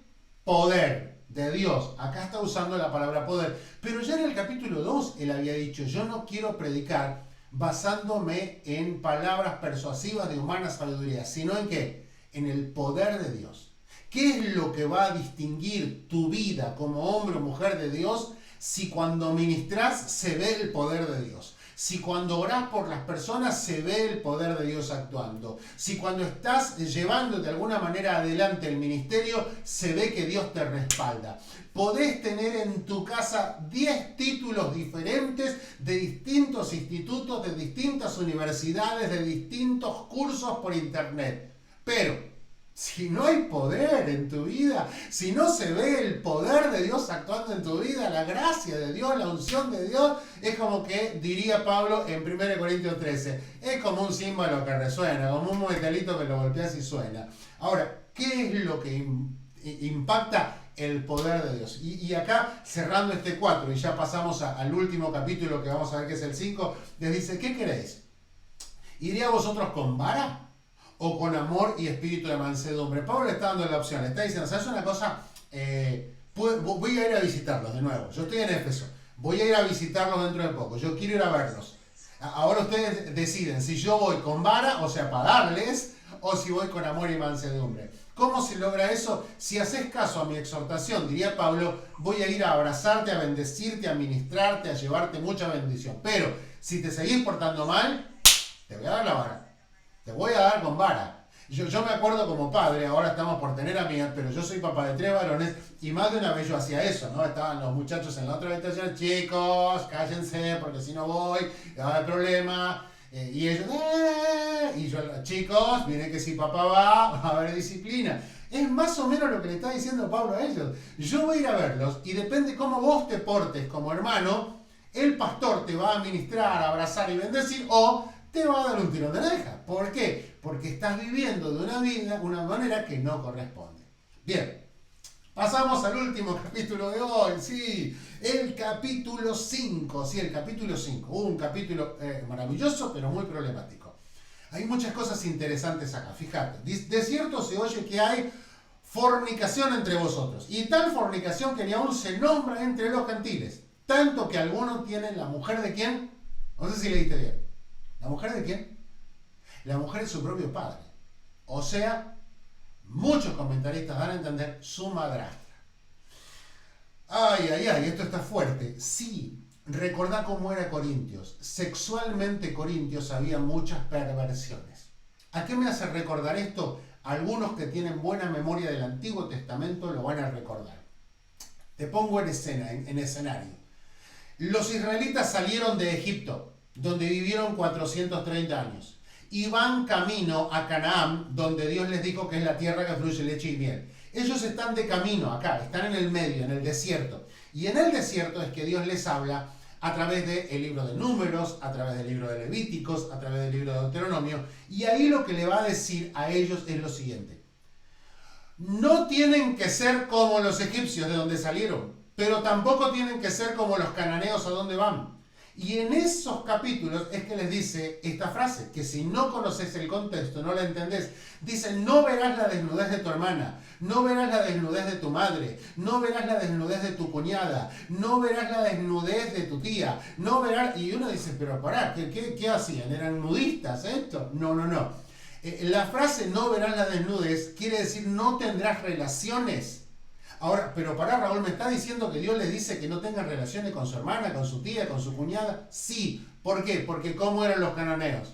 poder de Dios. Acá está usando la palabra poder. Pero ya en el capítulo 2 él había dicho, yo no quiero predicar basándome en palabras persuasivas de humana sabiduría, sino en ¿qué? En el poder de Dios. ¿Qué es lo que va a distinguir tu vida como hombre o mujer de Dios? Si cuando ministrás se ve el poder de Dios. Si cuando orás por las personas se ve el poder de Dios actuando. Si cuando estás llevando de alguna manera adelante el ministerio se ve que Dios te respalda. Podés tener en tu casa 10 títulos diferentes de distintos institutos, de distintas universidades, de distintos cursos por internet. Pero Si no hay poder en tu vida, si no se ve el poder de Dios actuando en tu vida, la gracia de Dios, la unción de Dios, es como que diría Pablo en 1 Corintios 13, es como un címbalo que resuena, como un metalito que lo golpeas y suena. Ahora, ¿qué es lo que impacta el poder de Dios? Y acá, cerrando este 4, y ya pasamos al último capítulo que vamos a ver que es el 5, les dice, ¿qué queréis? ¿Iré a vosotros con vara o con amor y espíritu de mansedumbre? Pablo le está dando la opción, le está diciendo, ¿sabes una cosa? Voy a ir a visitarlos de nuevo. Yo estoy en Éfeso, voy a ir a visitarlos dentro de poco, yo quiero ir a verlos. Ahora ustedes deciden si yo voy con vara, o sea, para darles, o si voy con amor y mansedumbre. ¿Cómo se logra eso? Si haces caso a mi exhortación, diría Pablo, voy a ir a abrazarte, a bendecirte, a ministrarte, a llevarte mucha bendición. Pero si te seguís portando mal, te voy a dar la vara. Te voy a dar con vara. Yo me acuerdo como padre, ahora estamos por tener amigas, pero yo soy papá de 3 varones y más de una vez yo hacía eso, ¿no? Estaban los muchachos en la otra habitación, chicos, cállense porque si no voy, va a haber problema. Y ellos, y yo, chicos, miren que si papá va a haber disciplina. Es más o menos lo que le está diciendo Pablo a ellos. Yo voy a ir a verlos y depende cómo vos te portes como hermano, el pastor te va a ministrar, a abrazar y bendecir o te va a dar un tirón de oreja. ¿Por qué? Porque estás viviendo de una manera que no corresponde. Bien, pasamos al último capítulo de hoy, sí, el capítulo 5, sí, el capítulo 5, un capítulo maravilloso, pero muy problemático. Hay muchas cosas interesantes acá, fíjate, de cierto se oye que hay fornicación entre vosotros, y tal fornicación que ni aún se nombra entre los gentiles, tanto que algunos tienen la mujer de quién, no sé si leíste bien, ¿la mujer de quién? La mujer de su propio padre, o sea, muchos comentaristas dan a entender su madrastra. Ay, ay, ay, esto está fuerte. Sí, recordá cómo era Corintios. Sexualmente Corintios había muchas perversiones. ¿A qué me hace recordar esto? Algunos que tienen buena memoria del Antiguo Testamento lo van a recordar. Te pongo en escena, en escenario. Los israelitas salieron de Egipto, donde vivieron 430 años. Y van camino a Canaán, donde Dios les dijo que es la tierra que fluye leche y miel. Ellos están de camino acá, están en el medio, en el desierto. Y en el desierto es que Dios les habla a través del libro de Números, a través del libro de Levíticos, a través del libro de Deuteronomio. Y ahí lo que le va a decir a ellos es lo siguiente. No tienen que ser como los egipcios de donde salieron, pero tampoco tienen que ser como los cananeos a donde van. Y en esos capítulos es que les dice esta frase, que si no conoces el contexto, no la entendés. Dice, no verás la desnudez de tu hermana, no verás la desnudez de tu madre, no verás la desnudez de tu cuñada, no verás la desnudez de tu tía, no verás... Y uno dice, pero pará, ¿qué hacían? ¿Eran nudistas esto? No, no, no. La frase no verás la desnudez quiere decir no tendrás relaciones. Ahora, pero pará, Raúl, ¿me está diciendo que Dios le dice que no tengan relaciones con su hermana, con su tía, con su cuñada? Sí. ¿Por qué? Porque ¿cómo eran los cananeos?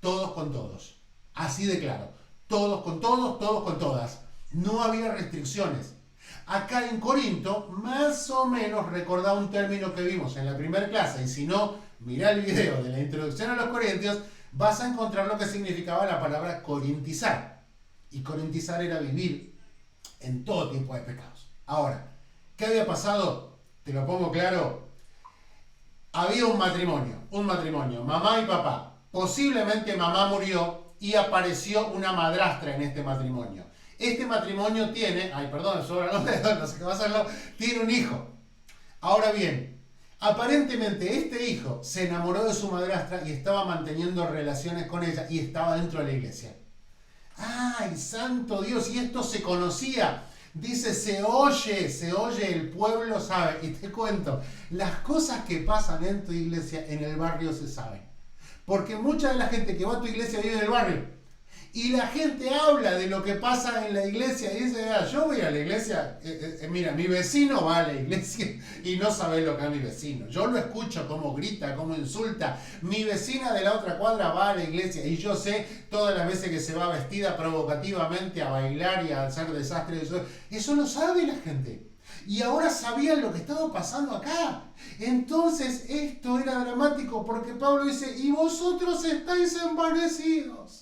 Todos con todos. Así de claro. Todos con todos, todos con todas. No había restricciones. Acá en Corinto, más o menos recordá un término que vimos en la primera clase. Y si no, mirá el video de la introducción a los corintios, vas a encontrar lo que significaba la palabra corintizar. Y corintizar era vivir en todo tipo de pecados. Ahora, ¿qué había pasado? Te lo pongo claro. Había un matrimonio, mamá y papá. Posiblemente mamá murió y apareció una madrastra en este matrimonio. Este matrimonio tiene, sobran los dedos, no sé qué va a hacerlo, tiene un hijo. Ahora bien, aparentemente este hijo se enamoró de su madrastra y estaba manteniendo relaciones con ella y estaba dentro de la iglesia. ¡Ay, santo Dios! Y esto se conocía. Dice, se oye, el pueblo sabe. Y te cuento, las cosas que pasan en tu iglesia, en el barrio se saben. Porque mucha de la gente que va a tu iglesia vive en el barrio. Y la gente habla de lo que pasa en la iglesia y dice, yo voy a la iglesia, mira, mi vecino va a la iglesia y no sabe lo que es mi vecino. Yo lo escucho cómo grita, cómo insulta. Mi vecina de la otra cuadra va a la iglesia y yo sé todas las veces que se va vestida provocativamente a bailar y a hacer desastres. Eso lo sabe la gente. Y ahora sabían lo que estaba pasando acá. Entonces esto era dramático porque Pablo dice, y vosotros estáis envanecidos.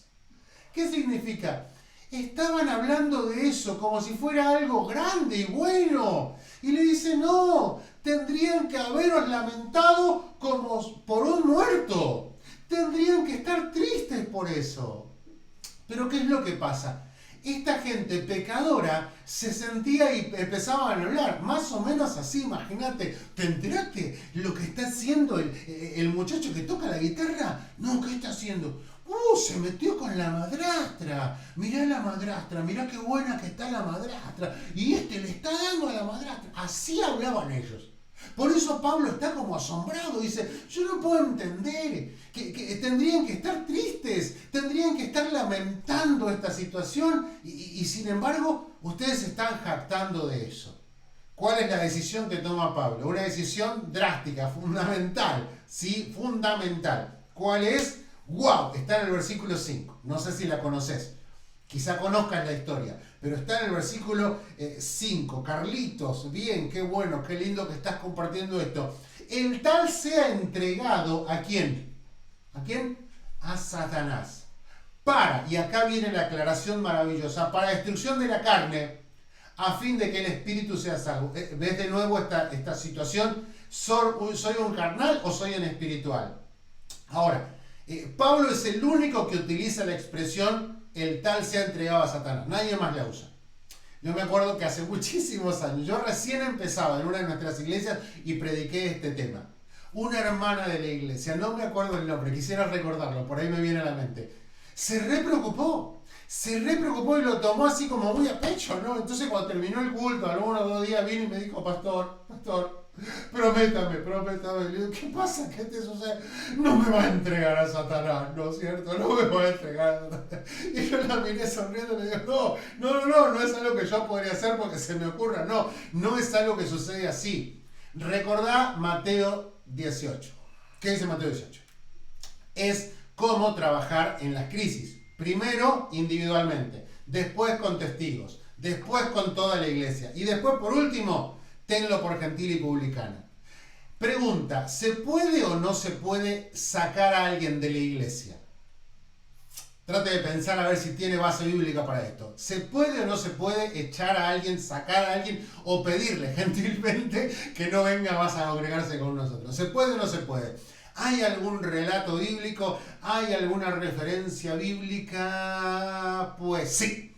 ¿Qué significa? estaban hablando de eso como si fuera algo grande y bueno. Y le dice, no, tendrían que haberos lamentado como por un muerto. Tendrían que estar tristes por eso. Pero ¿qué es lo que pasa? Esta gente pecadora se sentía y empezaban a hablar, más o menos así, imagínate, ¿te enteraste lo que está haciendo el muchacho que toca la guitarra? No, ¿qué está haciendo? Se metió con la madrastra, mirá qué buena que está la madrastra, y le está dando a la madrastra. Así hablaban ellos. Por eso Pablo está como asombrado, dice, yo no puedo entender que tendrían que estar tristes, tendrían que estar lamentando esta situación y sin embargo ustedes se están jactando de eso. ¿Cuál es la decisión que toma Pablo? Una decisión drástica, fundamental, ¿sí? Fundamental. ¿Cuál es? ¡Wow! Está en el versículo 5, no sé si la conoces. Quizá conozcas la historia, pero está en el versículo 5. Carlitos, bien, qué bueno, qué lindo que estás compartiendo esto. El tal sea entregado, ¿a quién? ¿A quién? A Satanás. Y acá viene la aclaración maravillosa, para destrucción de la carne, a fin de que el espíritu sea salvo. ¿Ves de nuevo esta situación? ¿Soy un carnal o soy un espiritual? Ahora, Pablo es el único que utiliza la expresión el tal sea entregado a Satanás. Nadie más la usa. Yo me acuerdo que hace muchísimos años, yo recién empezaba en una de nuestras iglesias y prediqué este tema. Una hermana de la iglesia, no me acuerdo el nombre, quisiera recordarlo, por ahí me viene a la mente. Se re preocupó y lo tomó así como muy a pecho, ¿no? Entonces cuando terminó el culto, algunos 2 días vino y me dijo, pastor, prométame. Le digo, ¿qué pasa? ¿Qué te sucede? No me va a entregar a Satanás, ¿no es cierto? No me va a entregar a Satanás. Y yo la miré sonriendo y le digo, no es algo que yo podría hacer porque se me ocurra. No es algo que sucede así. Recordá Mateo 18. ¿Qué dice Mateo 18? Es cómo trabajar en las crisis. Primero individualmente, después con testigos, después con toda la iglesia y después por último, tenlo por gentil y publicana. Pregunta, ¿se puede o no se puede sacar a alguien de la iglesia? Trate de pensar a ver si tiene base bíblica para esto. ¿Se puede o no se puede echar a alguien, sacar a alguien o pedirle gentilmente que no venga más a congregarse con nosotros? ¿Se puede o no se puede? ¿Hay algún relato bíblico? ¿Hay alguna referencia bíblica? Pues sí.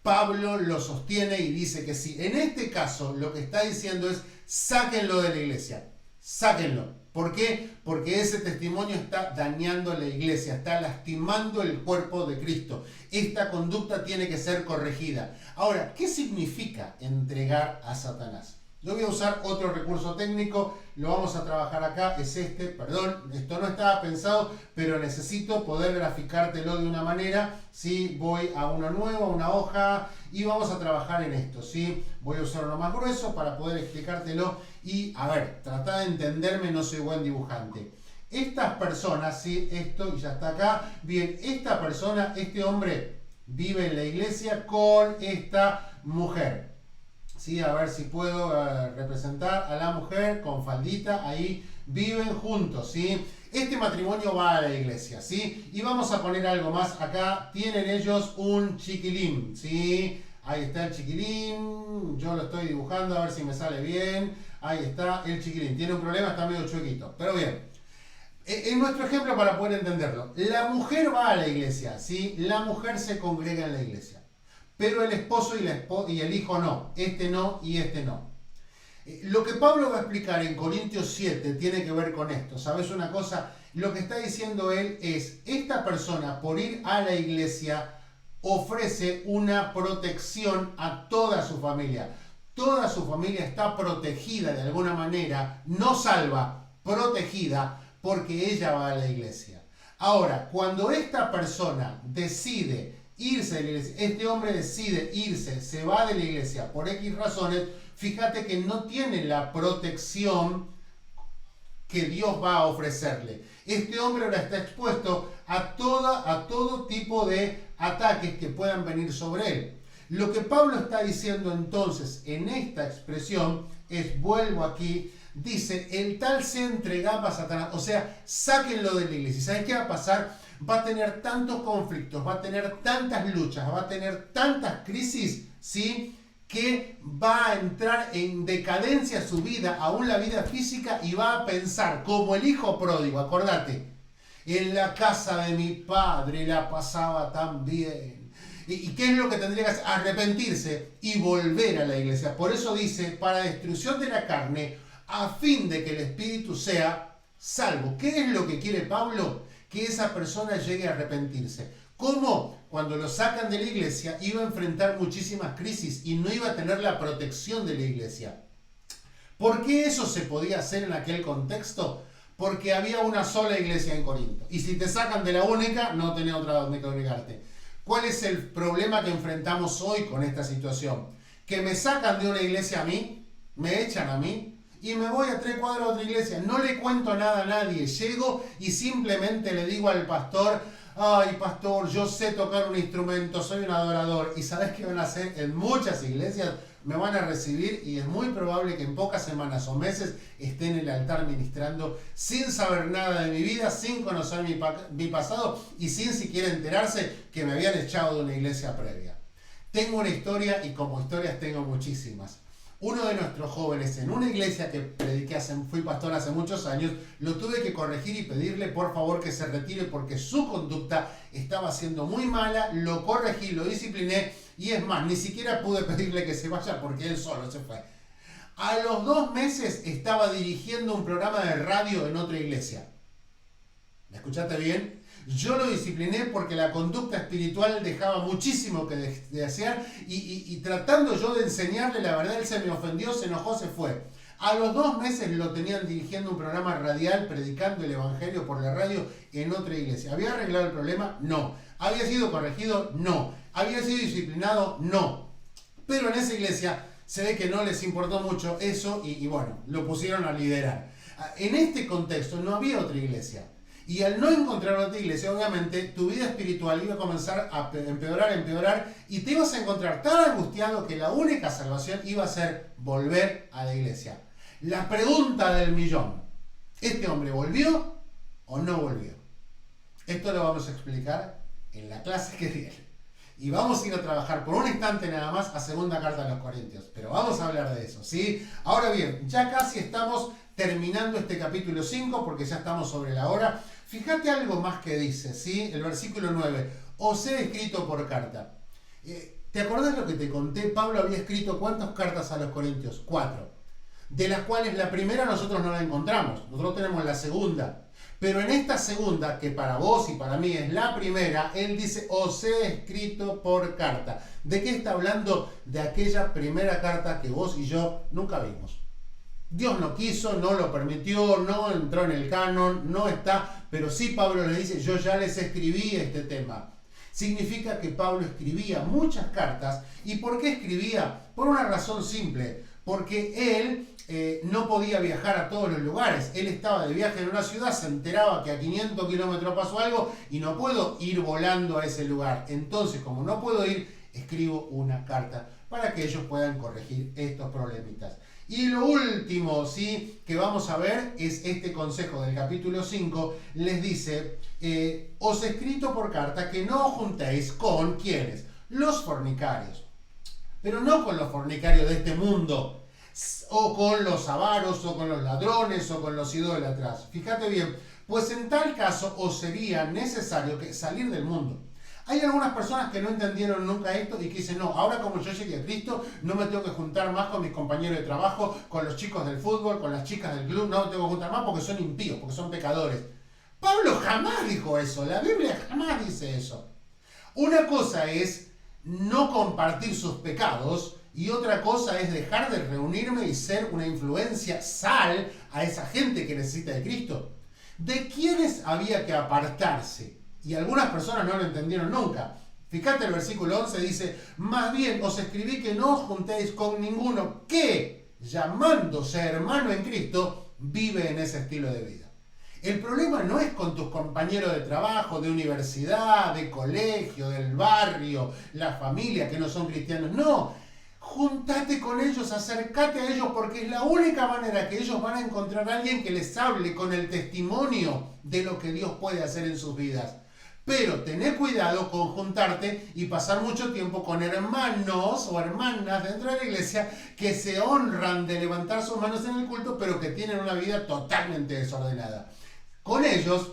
Pablo lo sostiene y dice que sí. En este caso, lo que está diciendo es, sáquenlo de la iglesia. Sáquenlo. ¿Por qué? Porque ese testimonio está dañando la iglesia, está lastimando el cuerpo de Cristo. Esta conducta tiene que ser corregida. Ahora, ¿qué significa entregar a Satanás? Yo voy a usar otro recurso técnico, lo vamos a trabajar acá, es perdón, esto no estaba pensado, pero necesito poder graficártelo de una manera, ¿sí? Voy a una nueva, una hoja, y vamos a trabajar en esto, ¿sí? Voy a usar uno más grueso para poder explicártelo, y a ver, trata de entenderme, no soy buen dibujante. Estas personas, ¿sí? Esto, y ya está acá, bien, esta persona, este hombre, vive en la iglesia con esta mujer. Sí, a ver si puedo representar a la mujer con faldita, ahí viven juntos, ¿sí? Este matrimonio va a la iglesia, ¿sí? Y vamos a poner algo más acá, tienen ellos un chiquilín, ¿sí? Ahí está el chiquilín, yo lo estoy dibujando a ver si me sale bien, ahí está el chiquilín, tiene un problema, está medio chuequito, pero bien. En nuestro ejemplo para poder entenderlo, la mujer va a la iglesia, ¿sí? La mujer se congrega en la iglesia. Pero el esposo y el hijo no. Este no y este no. Lo que Pablo va a explicar en Corintios 7 tiene que ver con esto. ¿Sabes una cosa? Lo que está diciendo él es, esta persona por ir a la iglesia ofrece una protección a toda su familia. Toda su familia está protegida de alguna manera, no salva, protegida, porque ella va a la iglesia. Ahora, cuando esta persona decide irse de la iglesia, este hombre decide irse, se va de la iglesia por X razones, fíjate que no tiene la protección que Dios va a ofrecerle. Este hombre ahora está expuesto a todo tipo de ataques que puedan venir sobre él. Lo que Pablo está diciendo entonces en esta expresión es, vuelvo aquí, dice, el tal se entregaba a Satanás, o sea, sáquenlo de la iglesia. ¿Sabes qué va a pasar? va a tener tantos conflictos, va a tener tantas luchas, va a tener tantas crisis, ¿sí?, que va a entrar en decadencia su vida, aún la vida física, y va a pensar como el hijo pródigo. Acordate, en la casa de mi padre la pasaba tan bien. ¿Y qué es lo que tendría que hacer? Arrepentirse y volver a la iglesia. Por eso dice, para destrucción de la carne, a fin de que el espíritu sea salvo. ¿Qué es lo que quiere Pablo? Que esa persona llegue a arrepentirse. ¿Cómo? Cuando lo sacan de la iglesia iba a enfrentar muchísimas crisis y no iba a tener la protección de la iglesia. ¿Por qué eso se podía hacer en aquel contexto? Porque había una sola iglesia en Corinto. Y si te sacan de la única, no tenés otra donde congregarte. ¿Cuál es el problema que enfrentamos hoy con esta situación? Que me sacan de una iglesia a mí, me echan a mí, y me voy a 3 cuadras a otra iglesia. No le cuento nada a nadie. Llego y simplemente le digo al pastor: ay, pastor, yo sé tocar un instrumento, soy un adorador. ¿Y sabes qué van a hacer? En muchas iglesias me van a recibir y es muy probable que en pocas semanas o meses esté en el altar ministrando sin saber nada de mi vida, sin conocer mi pasado y sin siquiera enterarse que me habían echado de una iglesia previa. Tengo una historia y como historias tengo muchísimas. Uno de nuestros jóvenes en una iglesia que prediqué fui pastor hace muchos años, lo tuve que corregir y pedirle por favor que se retire porque su conducta estaba siendo muy mala. Lo corregí, lo discipliné y es más, ni siquiera pude pedirle que se vaya porque él solo se fue. A los 2 meses estaba dirigiendo un programa de radio en otra iglesia. ¿Me escuchaste bien? Yo lo discipliné porque la conducta espiritual dejaba muchísimo que desear y tratando yo de enseñarle la verdad, él se me ofendió, se enojó, se fue. A los 2 meses lo tenían dirigiendo un programa radial, predicando el evangelio por la radio en otra iglesia. ¿Había arreglado el problema? No. ¿Había sido corregido? No. ¿Había sido disciplinado? No. Pero en esa iglesia se ve que no les importó mucho eso y bueno, lo pusieron a liderar. En este contexto no había otra iglesia. Y al no encontrar otra iglesia, obviamente, tu vida espiritual iba a comenzar a empeorar, y te ibas a encontrar tan angustiado que la única salvación iba a ser volver a la iglesia. La pregunta del millón: ¿este hombre volvió o no volvió? Esto lo vamos a explicar en la clase que viene. Y vamos a ir a trabajar por un instante nada más a segunda carta de los Corintios. Pero vamos a hablar de eso, ¿sí? Ahora bien, ya casi estamos terminando este capítulo 5 porque ya estamos sobre la hora. Fíjate algo más que dice, ¿sí? El versículo 9. Os he escrito por carta. ¿Te acordás lo que te conté? Pablo había escrito ¿cuántas cartas a los Corintios? 4. De las cuales la primera nosotros no la encontramos. Nosotros tenemos la segunda. Pero en esta segunda, que para vos y para mí es la primera, él dice, os he escrito por carta. ¿De qué está hablando? De aquella primera carta que vos y yo nunca vimos. Dios no quiso, no lo permitió, no entró en el canon, no está, pero sí Pablo le dice, yo ya les escribí este tema. Significa que Pablo escribía muchas cartas. ¿Y por qué escribía? Por una razón simple, porque él no podía viajar a todos los lugares. Él estaba de viaje en una ciudad, se enteraba que a 500 kilómetros pasó algo y no puedo ir volando a ese lugar. Entonces, como no puedo ir, escribo una carta para que ellos puedan corregir estos problemitas. Y lo último, ¿sí?, que vamos a ver es este consejo del capítulo 5. Les dice, os he escrito por carta que no os juntéis con, ¿quiénes? Los fornicarios. Pero no con los fornicarios de este mundo, o con los avaros, o con los ladrones, o con los idólatras. Fíjate bien, pues en tal caso os sería necesario que salir del mundo. Hay algunas personas que no entendieron nunca esto y que dicen, no, ahora como yo llegué a Cristo, no me tengo que juntar más con mis compañeros de trabajo, con los chicos del fútbol, con las chicas del club, no me tengo que juntar más porque son impíos, porque son pecadores. Pablo jamás dijo eso, la Biblia jamás dice eso. Una cosa es no compartir sus pecados y otra cosa es dejar de reunirme y ser una influencia, sal a esa gente que necesita de Cristo. ¿De quiénes había que apartarse? Y algunas personas no lo entendieron nunca. Fíjate el versículo 11, dice, más bien os escribí que no os juntéis con ninguno que, llamándose hermano en Cristo, vive en ese estilo de vida. El problema no es con tus compañeros de trabajo, de universidad, de colegio, del barrio, la familia que no son cristianos. No, júntate con ellos, acércate a ellos porque es la única manera que ellos van a encontrar a alguien que les hable con el testimonio de lo que Dios puede hacer en sus vidas. Pero tené cuidado con juntarte y pasar mucho tiempo con hermanos o hermanas dentro de la iglesia que se honran de levantar sus manos en el culto, pero que tienen una vida totalmente desordenada. Con ellos,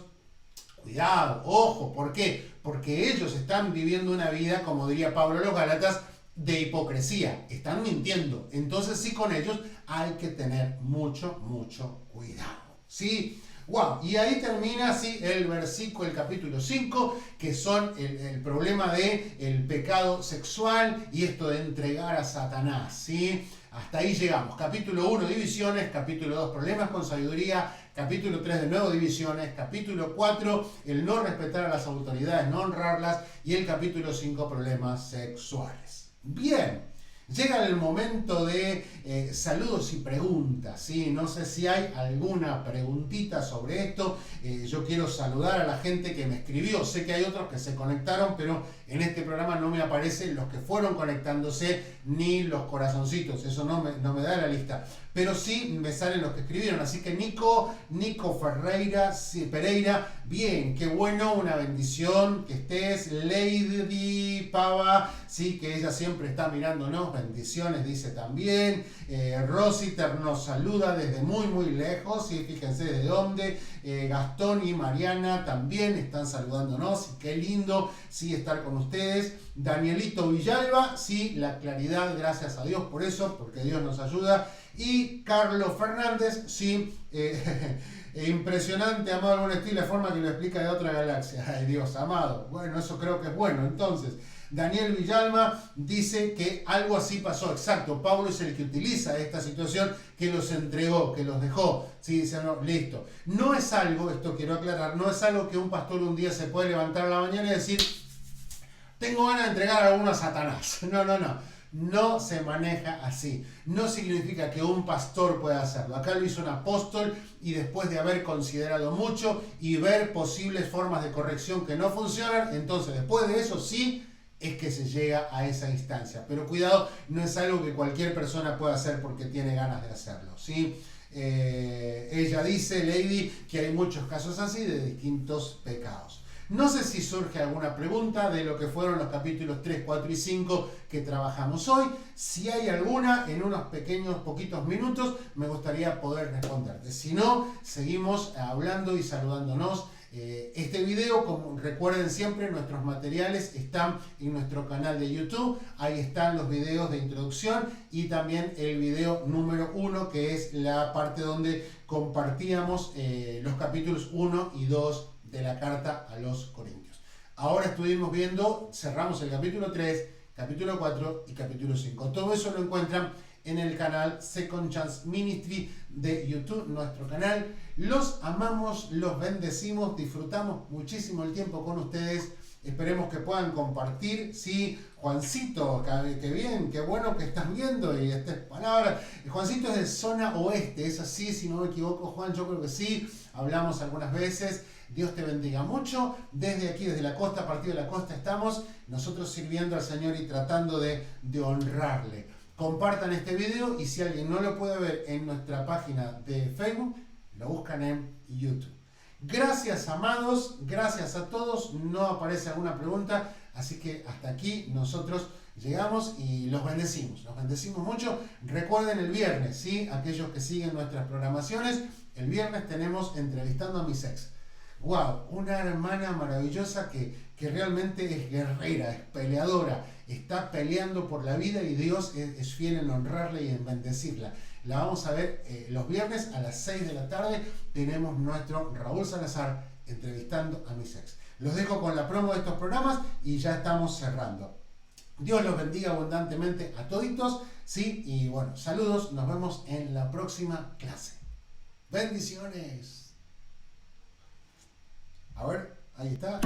cuidado, ojo, ¿por qué? Porque ellos están viviendo una vida, como diría Pablo a los Gálatas, de hipocresía, están mintiendo. Entonces sí, con ellos hay que tener mucho cuidado. ¿Sí? Wow, y ahí termina así el capítulo 5, que son el problema de el pecado sexual y esto de entregar a Satanás, ¿sí? Hasta ahí llegamos. Capítulo 1, divisiones. Capítulo 2, problemas con sabiduría. Capítulo 3, de nuevo divisiones. Capítulo 4, el no respetar a las autoridades, no honrarlas. Y el capítulo 5, problemas sexuales. Bien, llega el momento de saludos y preguntas, ¿sí? No sé si hay alguna preguntita sobre esto. Yo quiero saludar a la gente que me escribió. Sé que hay otros que se conectaron, pero en este programa no me aparecen los que fueron conectándose ni los corazoncitos. Eso no me da la lista. Pero sí me salen los que escribieron. Así que Nico Pereira, bien, qué bueno, una bendición que estés. Lady Pava, sí, que ella siempre está mirándonos, bendiciones, dice también. Rositer nos saluda desde muy lejos, sí, fíjense de dónde. Gastón y Mariana también están saludándonos, y qué lindo, sí, estar con ustedes. Danielito Villalba, sí, la claridad, gracias a Dios por eso, porque Dios nos ayuda. Y Carlos Fernández, sí, impresionante, amado, algún estilo de forma que lo explica de otra galaxia. Ay, Dios amado. Bueno, eso creo que es bueno. Entonces, Daniel Villalba dice que algo así pasó. Exacto, Pablo es el que utiliza esta situación, que los entregó, que los dejó. Sí, dice, no, listo. No es algo, esto quiero aclarar, no es algo que un pastor un día se puede levantar a la mañana y decir, tengo ganas de entregar a alguno a Satanás. No. No se maneja así. No significa que un pastor pueda hacerlo. Acá lo hizo un apóstol y después de haber considerado mucho y ver posibles formas de corrección que no funcionan, entonces después de eso sí es que se llega a esa instancia. Pero cuidado, no es algo que cualquier persona pueda hacer porque tiene ganas de hacerlo, ¿sí? Ella dice, Lady, que hay muchos casos así de distintos pecados. No sé si surge alguna pregunta de lo que fueron los capítulos 3, 4 y 5 que trabajamos hoy. Si hay alguna, en unos poquitos minutos, me gustaría poder responderte. Si no, seguimos hablando y saludándonos. Este video, como recuerden siempre, nuestros materiales están en nuestro canal de YouTube. Ahí están los videos de introducción y también el video número 1, que es la parte donde compartíamos los capítulos 1 y 2 de la carta a los Corintios. Ahora estuvimos viendo, cerramos el capítulo 3, capítulo 4 y capítulo 5. Todo eso lo encuentran en el canal Second Chance Ministry de YouTube, nuestro canal. Los amamos, los bendecimos, disfrutamos muchísimo el tiempo con ustedes. Esperemos que puedan compartir. Sí, Juancito, qué bien, qué bueno que estás viendo y estas palabras. Juancito es de zona oeste, es así, si no me equivoco, Juan, yo creo que sí. Hablamos algunas veces. Dios te bendiga mucho. Desde aquí, desde la costa, a partir de la costa estamos nosotros sirviendo al Señor y tratando de honrarle. Compartan este video y si alguien no lo puede ver en nuestra página de Facebook, lo buscan en YouTube. Gracias, amados, gracias a todos. No aparece alguna pregunta, así que hasta aquí nosotros llegamos y los bendecimos mucho. Recuerden el viernes, ¿sí? Aquellos que siguen nuestras programaciones, el viernes tenemos Entrevistando a mis ex. Wow, una hermana maravillosa que realmente es guerrera, es peleadora, está peleando por la vida y Dios es fiel en honrarla y en bendecirla. La vamos a ver los viernes a las 6 de la tarde. Tenemos nuestro Raúl Salazar entrevistando a mis ex. Los dejo con la promo de estos programas y ya estamos cerrando. Dios los bendiga abundantemente a toditos, ¿sí? Y bueno, saludos, nos vemos en la próxima clase. Bendiciones. A ver, ahí está.